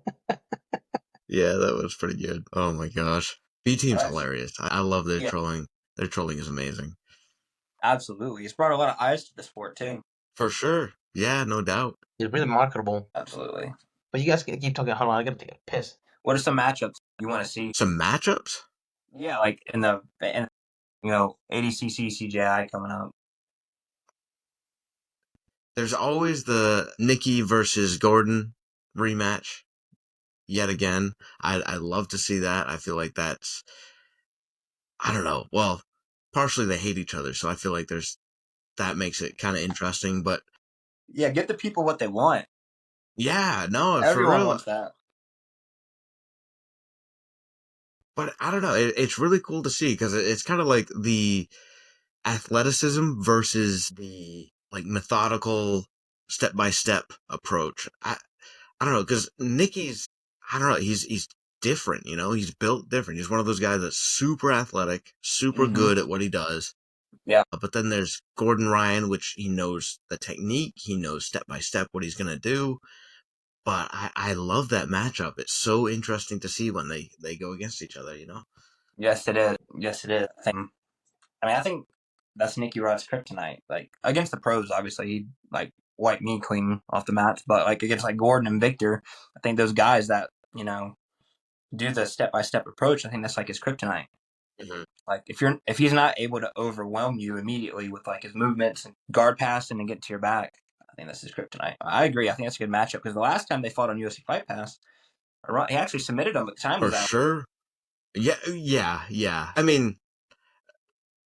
Yeah, that was pretty good. Oh my gosh. B Team's Right. hilarious. I love their Yeah. trolling. Their trolling is amazing. Absolutely. It's brought a lot of eyes to the sport too. For sure. Yeah, no doubt. It's really marketable. Absolutely. But you guys can keep talking. Hold on, I gotta take a piss. What are some matchups you want to see? Some matchups? Yeah, like in ADCC CJI coming up. There's always the Nikki versus Gordon rematch. Yet again, I love to see that. I feel like that's, I don't know. Well, partially they hate each other, so I feel like that makes it kind of interesting. But Yeah, get the people what they want. yeah, no, Everyone for real. wants that. But I don't know. It's really cool to see because it's kind of like the athleticism versus the like methodical step by step approach. I don't know, because Nicky's, I don't know, he's different, he's built different. He's one of those guys that's super athletic, super good at what he does. Yeah. But then there's Gordon Ryan, which he knows the technique, he knows step by step what he's going to do. But I love that matchup. It's so interesting to see when they go against each other, Yes, it is. Yes, it is. I think that's Nicky Rod's kryptonite. Like against the pros, obviously he'd like wipe me clean off the mats, but like against like Gordon and Victor, I think those guys that do the step by step approach, I think that's like his kryptonite. Mm-hmm. Like if he's not able to overwhelm you immediately with like his movements and guard passing and get to your back, I think that's his kryptonite. I agree. I think that's a good matchup because the last time they fought on UFC Fight Pass, he actually submitted him, but the time For was out. sure. Yeah. I mean,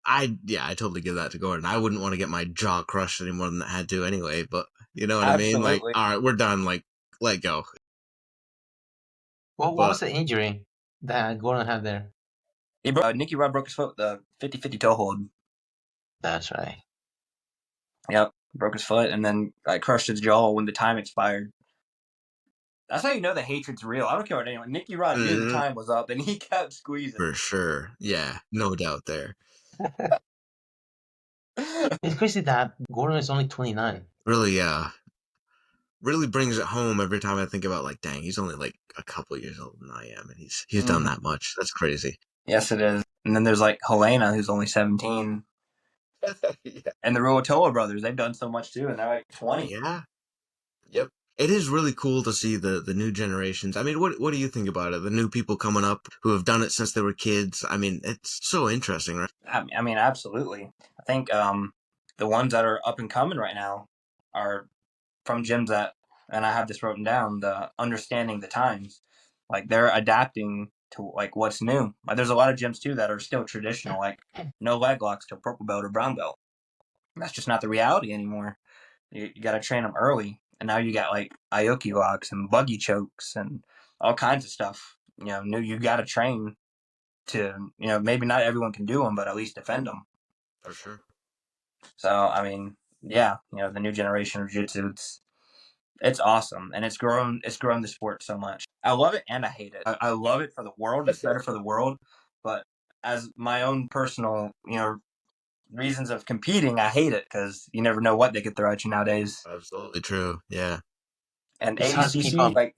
I totally give that to Gordon. I wouldn't want to get my jaw crushed any more than that had to anyway, but you know what I mean? Like, all right, we're done. Like, let go. What was the injury that Gordon had there? Nicky Rod broke his foot with the 50-50 toe hold. That's right. Yep, broke his foot and then crushed his jaw when the time expired. That's how you know the hatred's real. I don't care what anyone. Nicky Rod knew the time was up and he kept squeezing. For sure. Yeah, no doubt there. It's crazy that Gordon is only 29. Really, really brings it home every time I think about, like, dang, he's only like a couple years older than I am, and he's done that much. That's crazy. Yes, it is. And then there's like Helena, who's only 17. Yeah. And the Ruotola brothers, they've done so much too, and they're like 20. Yeah. Yep. It is really cool to see the new generations. I mean, what do you think about it? The new people coming up who have done it since they were kids. I mean, it's so interesting, right? I mean, absolutely. I think the ones that are up and coming right now are from gyms that, and I have this written down, the understanding the times. Like they're adapting to like what's new. Like there's a lot of gyms too that are still traditional, like no leg locks till purple belt or brown belt. That's just not the reality anymore. You got to train them early, and now you got like Aoki locks and buggy chokes and all kinds of stuff. You got to train to maybe not everyone can do them, but at least defend them. For sure. So I mean, yeah, the new generation of jiu-jitsu, It's awesome, and it's grown the sport so much. I love it and I hate it. I love it for the world. It's better for the world, but as my own personal, reasons of competing, I hate it because you never know what they could throw at you nowadays. Absolutely true. Yeah. And It's hard to keep ADCC, up. like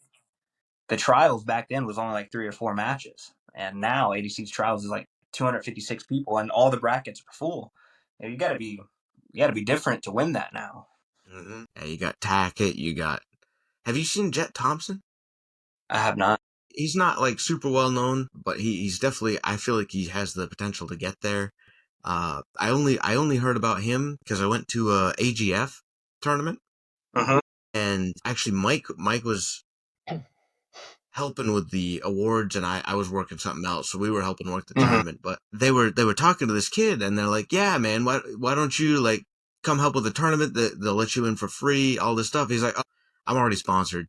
the trials back then was only like 3 or 4 matches, and now ADC's trials is like 256 people, and all the brackets are full. You got to be different to win that now. Mm-hmm. Yeah, you got Tackett. Have you seen Jet Thompson? I have not. He's not like super well known, but he's definitely. I feel like he has the potential to get there. I only heard about him because I went to a AGF tournament, Mm-hmm. and actually Mike was helping with the awards, and I was working something else, so we were helping work the tournament. But they were talking to this kid, and they're like, "Yeah, man, why don't you like come help with the tournament? They'll let you in for free, all this stuff." He's like, "Oh, I'm already sponsored."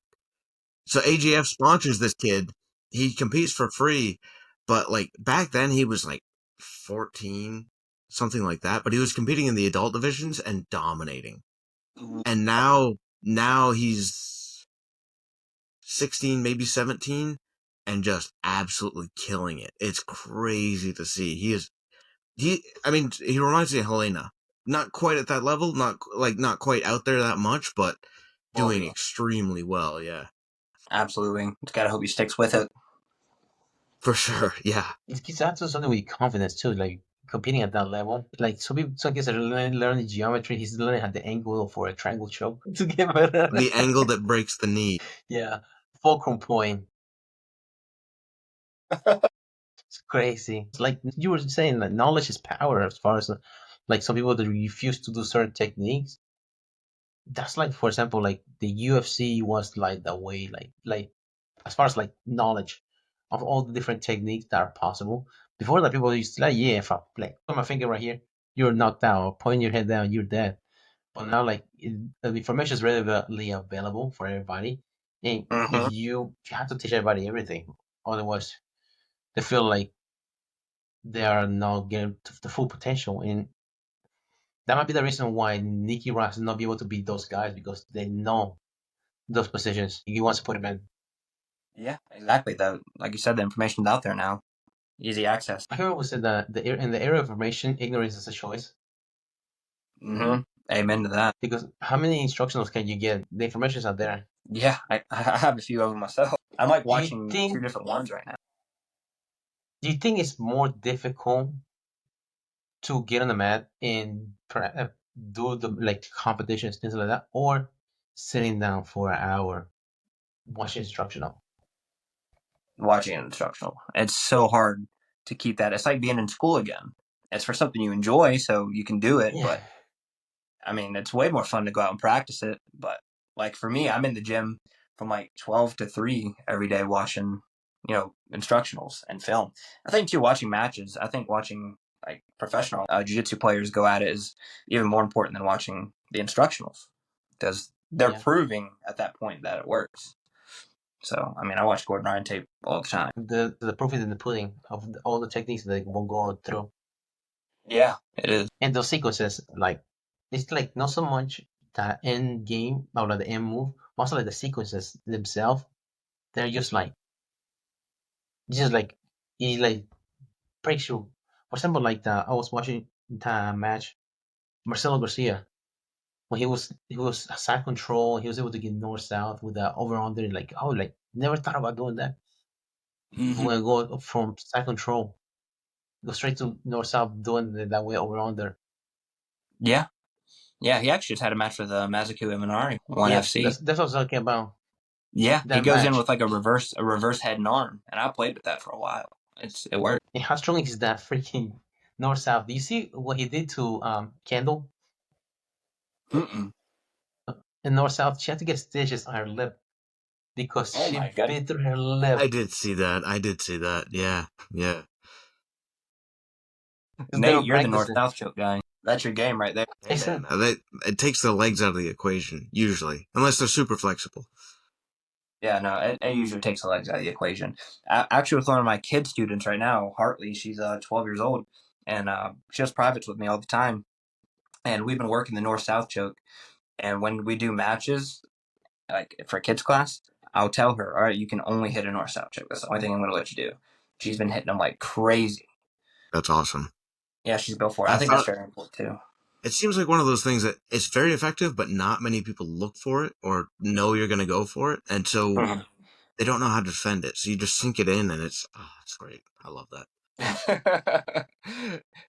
So AGF sponsors this kid. He competes for free, but like back then he was like 14, something like that. But he was competing in the adult divisions and dominating. And now he's 16, maybe 17, and just absolutely killing it. It's crazy to see. I mean, he reminds me of Helena. Not quite at that level, not quite out there that much, but doing extremely well, yeah. Absolutely. Just gotta hope he sticks with it. For sure, yeah. It's also something with confidence too, like competing at that level. Like some kids are learning geometry. He's learning how the angle for a triangle choke to get better. The angle that breaks the knee. Yeah, fulcrum point. It's crazy. It's like you were saying, like knowledge is power. As far as like some people that refuse to do certain techniques. That's like, for example, like the UFC was like the way, like as far as like knowledge of all the different techniques that are possible. Before that, people used to like, yeah, if I like put my finger right here, you're knocked out, or point your head down, you're dead. But now, like the information is readily available for everybody, and Mm-hmm. you have to teach everybody everything. Otherwise, they feel like they are not getting to the full potential, and that might be the reason why Nicky Ross not be able to beat those guys because they know those positions he wants to put him in. Yeah, exactly. Though, like you said, the information's out there now. Easy access. I remember we said that in the area of information, ignorance is a choice. Mm-hmm. Amen to that. Because how many instructionals can you get? The information is out there. Yeah, I have a few of them myself. I'm like Do you watching think? 2 different ones right now. Do you think it's more difficult to get on the mat and do the like competitions, things like that, or sitting down for an hour watching instructional? Watching an instructional. It's so hard to keep that. It's like being in school again. It's for something you enjoy, so you can do it. Yeah. But I mean, it's way more fun to go out and practice it. But like for me, I'm in the gym from like 12 to 3 every day watching, instructionals and film. I think too, watching matches, I think watching like professional jiu-jitsu players go at it is even more important than watching the instructionals because they're Yeah. proving at that point that it works. So, I mean, I watch Gordon Ryan tape all the time. The proof is in the pudding of all the techniques that they will go through. Yeah, it is. And those sequences, like, it's like not so much the end game or like the end move, also like the sequences themselves. They're just like he like breaks you. For example, like I was watching the match Marcelo Garcia when he was side control. He was able to get north south with the over under. Like, oh, like never thought about doing that. Mm-hmm. When I go from side control, go straight to north south, doing it that way over under. Yeah. Yeah, he actually just had a match with Mazuku Imanari, one Yeah, FC. that's what I was talking about. Yeah, he That goes in match. with like a reverse head and arm, and I played with that for a while. It worked. And how strong is that freaking north south? Do you see what he did to Kendall? Mm-mm. In north south, she had to get stitches on her lip because Oh she my god. bit through her lip. I did see that. Yeah. Nate, you're the north south choke guy. That's your game right there. Hey, man, it takes the legs out of the equation usually, unless they're super flexible. Yeah, no, it usually takes the legs out of the equation. Actually, with one of my kid students right now, Hartley, she's 12 years old, and she has privates with me all the time. And we've been working the north south choke. And when we do matches, like for kids class, I'll tell her, all right, you can only hit a north-south choke. That's the only thing I'm going to let you do. She's been hitting them like crazy. That's awesome. Yeah, she's built for it. I I think that's thought very important too. it seems like one of those things that it's very effective, but not many people look for it or know you're going to go for it. And so they don't know how to defend it. So you just sink it in and it's great. I love that.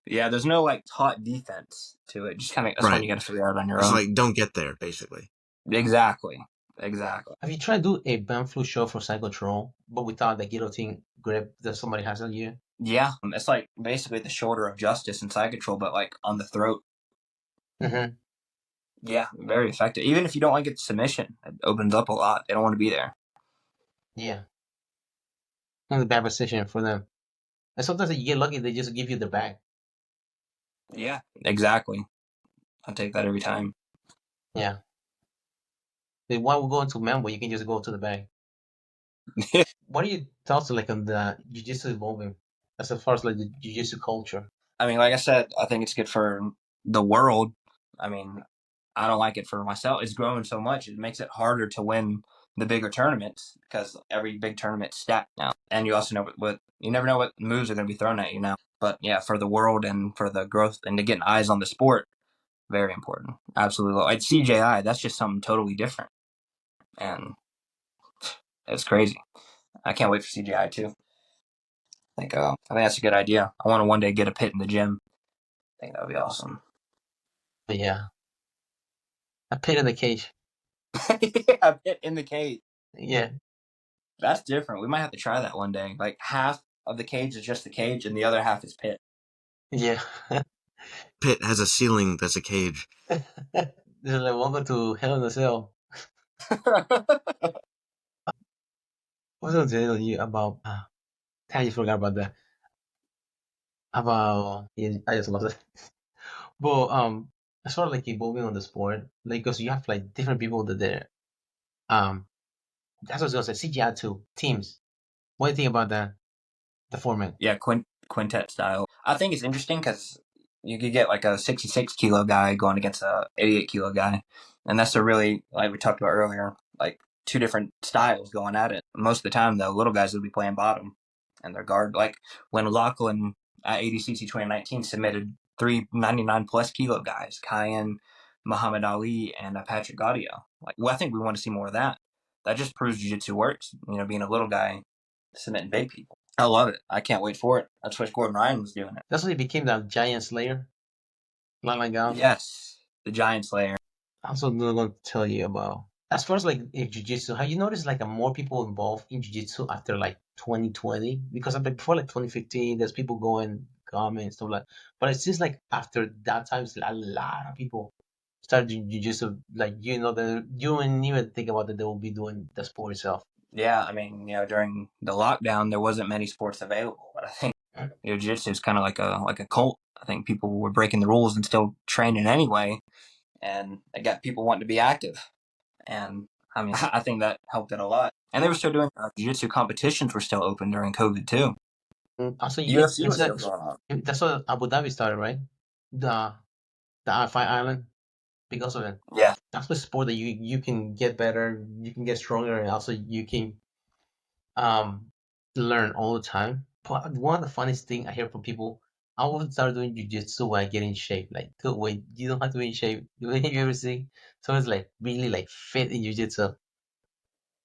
Yeah, there's no like taught defense to it. Just kind of, that's one Right. you got to figure out on your It's own. like, don't get there, basically. Exactly. Have you tried to do a band flu show for side control, but without the guillotine grip that somebody has on you? Yeah, it's like basically the shoulder of justice in side control, but like on the throat. Mm-hmm. Yeah, very effective. Even if you don't like it submission, it opens up a lot. They don't want to be there. Yeah. Not a bad position for them. And sometimes you get lucky, they just give you the bag. Yeah, exactly. I take that every time. Yeah. Why we go into men where you can just go to the bag? What are your thoughts like on the jiu-jitsu evolving as far as like the jiu-jitsu culture? I mean, like I said, I think it's good for the world. I mean, I don't like it for myself. It's growing so much, it makes it harder to win the bigger tournaments because every big tournament's stacked now. And you also know what you never know what moves are going to be thrown at you now. But yeah, for the world and for the growth and to get eyes on the sport, very important. Absolutely. Like CJI, that's just something totally different. And it's crazy. I can't wait for CGI too. I think that's a good idea. I want to one day get a pit in the gym. I think that would be awesome. But yeah. A pit in the cage. Yeah, a pit in the cage. Yeah. That's different. We might have to try that one day. Like half of the cage is just the cage, and the other half is pit. Yeah. Pit has a ceiling that's a cage. This is like welcome to Hell in a Cell. What was I telling you about? I just forgot about that. About yeah, I just lost it. But as far as like evolving on the sport, like because you have like different people that they're that's what I was gonna say. CGI too teams. What do you think about that? The format. Yeah, quintet style. I think it's interesting because you could get like a 66 kilo guy going against a 88 kilo guy, and that's a really, like we talked about earlier, like two different styles going at it. Most of the time, though, little guys will be playing bottom, and their guard. Like when Lachlan at ADCC 2019 submitted 399 plus kilo guys, Kyan, Muhammad Ali, and Patrick Gaudio. Like, well, I think we want to see more of that. That just proves jiu-jitsu works. You know, being a little guy submitting big people. I love it. I can't wait for it. That's what Gordon Ryan was doing it. That's why he became the Giant Slayer. Not like Yes, the Giant Slayer. Also, I'm going to tell you about as far as like in jiu-jitsu. Have you noticed like more people involved in jiu-jitsu after like 2020? Because like before like 2015, there's people going comment stuff like. But it seems like after that time, it's a lot of people started doing jiu-jitsu. Like that you don't even think about that they will be doing the sport itself. Yeah, I mean, during the lockdown, there wasn't many sports available, but I think jiu-jitsu is kind of like a cult. I think people were breaking the rules and still training anyway, and it got people wanting to be active. And I mean, I think that helped it a lot. And they were still doing jiu-jitsu competitions were still open during COVID too. Also, UFC was still going on. That's what Abu Dhabi started, right? The Fight Island because of it. Yeah. That's the sport that you can get better, you can get stronger, and also you can learn all the time. But one of the funniest thing I hear from people, I will start doing jujitsu when I get in shape. Like, good wait, you don't have to be in shape. You ever see? So it's like really like fit in jujitsu.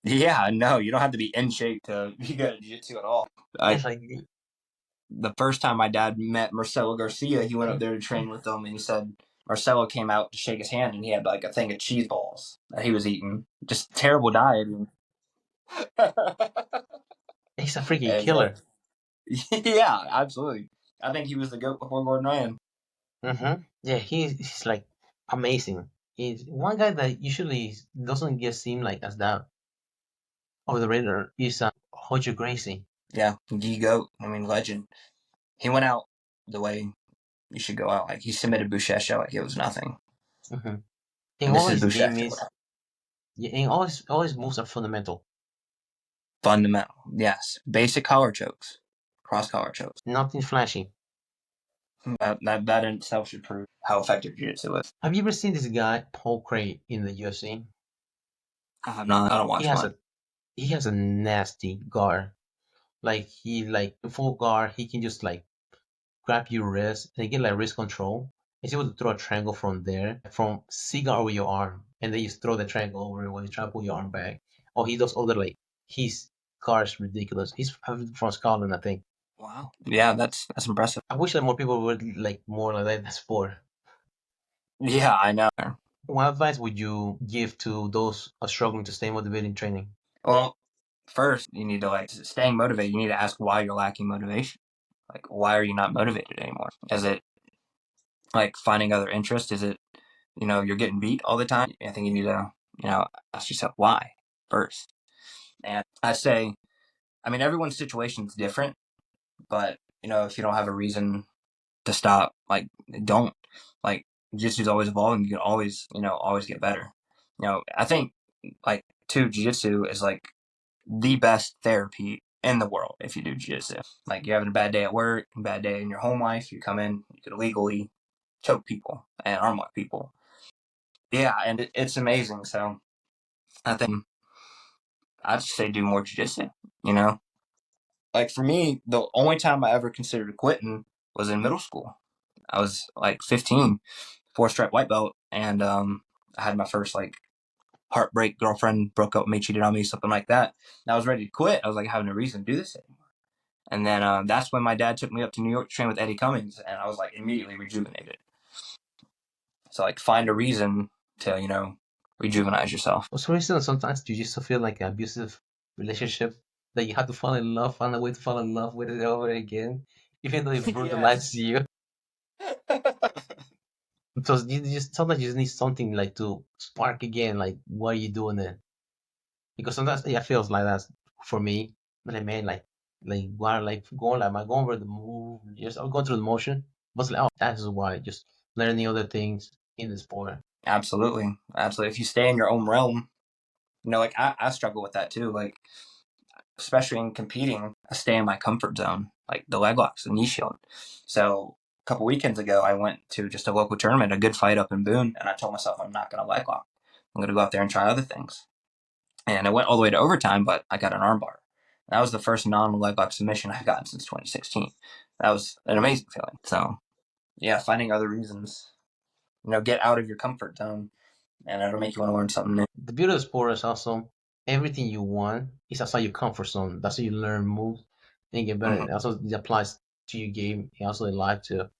Yeah, no, you don't have to be in shape to be good at jiu-jitsu at all. It's like The first time my dad met Marcelo Garcia, he went up there to train with them, and he said Marcelo came out to shake his hand, and he had like a thing of cheese balls that he was eating. Just terrible diet. he's a freaking And killer. yeah, absolutely. I think he was the GOAT before Gordon Ryan. Yeah, he's like amazing. He's one guy that usually doesn't get seen like as that over the radar. Is Hojo Gracie. Yeah, the GOAT. I mean, legend. He went out the way you should go out. Like he submitted Buchecha like it was nothing. Mm-hmm. And this is Buchecha. And always moves are fundamental. Fundamental, yes. Basic collar chokes, cross collar chokes. Nothing flashy. That in itself should prove how effective jiu-jitsu is. Have you ever seen this guy Paul Craig in the UFC? I have not. I don't He watch has much. a he has a nasty guard. Like he like full guard, he can just like grab your wrist and get like wrist control. He's able to throw a triangle from there, from cigar over your arm, and then you throw the triangle over when you try to pull your arm back. Or he does other like his guard's ridiculous. He's from Scotland, I think. Wow. Yeah, that's impressive. I wish that more people would like more like that in the sport. Yeah, I know. What advice would you give to those are struggling to stay motivated in training? Well, first you need to staying motivated. You need to ask why you're lacking motivation. Like, why are you not motivated anymore? Is it like finding other interests? Is it you're getting beat all the time? I think you need to ask yourself why first. And I say, I mean, everyone's situation is different, but if you don't have a reason to stop, like, don't. Like, jiu-jitsu is always evolving. You can always always get better. I think like jiu-jitsu is like the best therapy in the world if you do jiu-jitsu. Like, you're having a bad day at work, a bad day in your home life, you come in, you could illegally choke people and arm lock people. Yeah, and it's amazing. So I think I'd just say do more jiu-jitsu. You know, like for me, the only time I ever considered quitting was in middle school. I was like 15, 4-stripe white belt, and I had my first like heartbreak. Girlfriend broke up with me, cheated on me, something like that. And I was ready to quit. I was like, having no reason to do this anymore. And then that's when my dad took me up to New York to train with Eddie Cummings, and I was like immediately rejuvenated. So like, find a reason to rejuvenate yourself. For some reason, sometimes you just feel like an abusive relationship that you have to fall in love, find a way to fall in love with it over again, even though it Yes. brutalizes you. Because you just sometimes you just need something like to spark again, like why are you doing it? Because sometimes yeah, it feels like that for me. Like man, like why like going like my going over the move, just I'm going through the motion. But it's like oh that is why just learning other things in the sport. Absolutely, absolutely. If you stay in your own realm, like I struggle with that too. Like, especially in competing, I stay in my comfort zone, like the leg locks, the knee shield. So a couple weekends ago, I went to just a local tournament, a good fight up in Boone, and I told myself I'm not going to leg lock. I'm going to go out there and try other things. And I went all the way to overtime, but I got an armbar. That was the first non-leg lock submission I've gotten since 2016. That was an amazing feeling. So yeah, finding other reasons, get out of your comfort zone, and it'll make you want to learn something new. The beauty of the sport is also everything you want is outside your comfort zone. That's how you learn moves and get better. Mm-hmm. It also it applies to your game and also in life to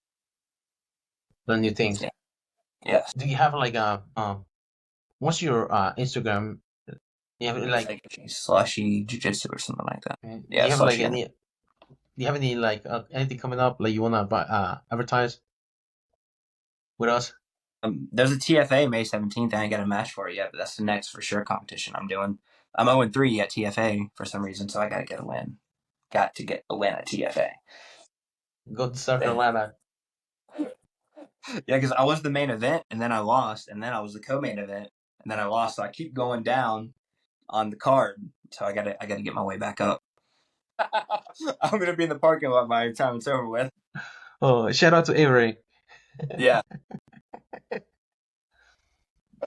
learn new things. Yeah. Yes. Do you have like a what's your Instagram? You have I like think Slushie Jiu Jitsu or something like that. do Yeah, you have like Slushie. any do you have any like anything coming up like you wanna advertise with us? There's a TFA May 17th. I ain't got a match for it yet, but that's the next for sure competition I'm doing. I'm 0-3 at TFA for some reason, so I got to get a win. Got to get a win at TFA. Go to South Carolina. Yeah, because I was the main event, and then I lost, and then I was the co-main event, and then I lost. So I keep going down on the card. So I gotta get my way back up. I'm gonna be in the parking lot by the time it's over with. Oh, shout out to Avery. Yeah.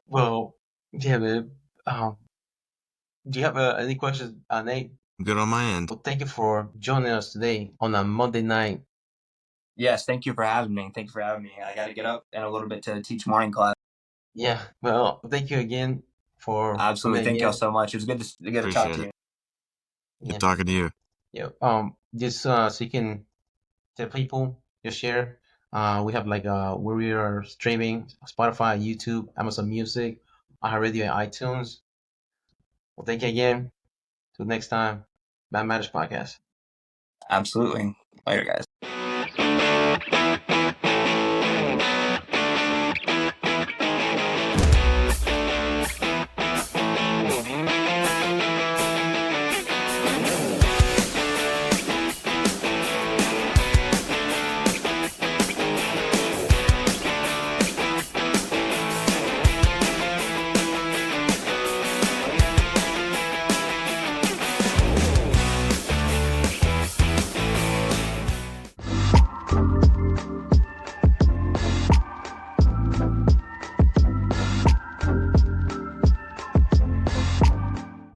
Well, yeah, man. Do you have any questions, Nate? Good on my end. Well, thank you for joining us today on a Monday night. Yes. Thank you for having me. Thank you for having me. I got to get up in a little bit to teach morning class. Yeah, well, thank you again for Absolutely. coming Thank y'all again. so much. It was good to talk to you. Good Yeah, talking to you. yeah. Just so you can tell people, just share. We have like where we are streaming Spotify, YouTube, Amazon Music, iHeartRadio, and iTunes. Well, thank you again. Till next time, Bad Matters Podcast. Absolutely. Later, guys.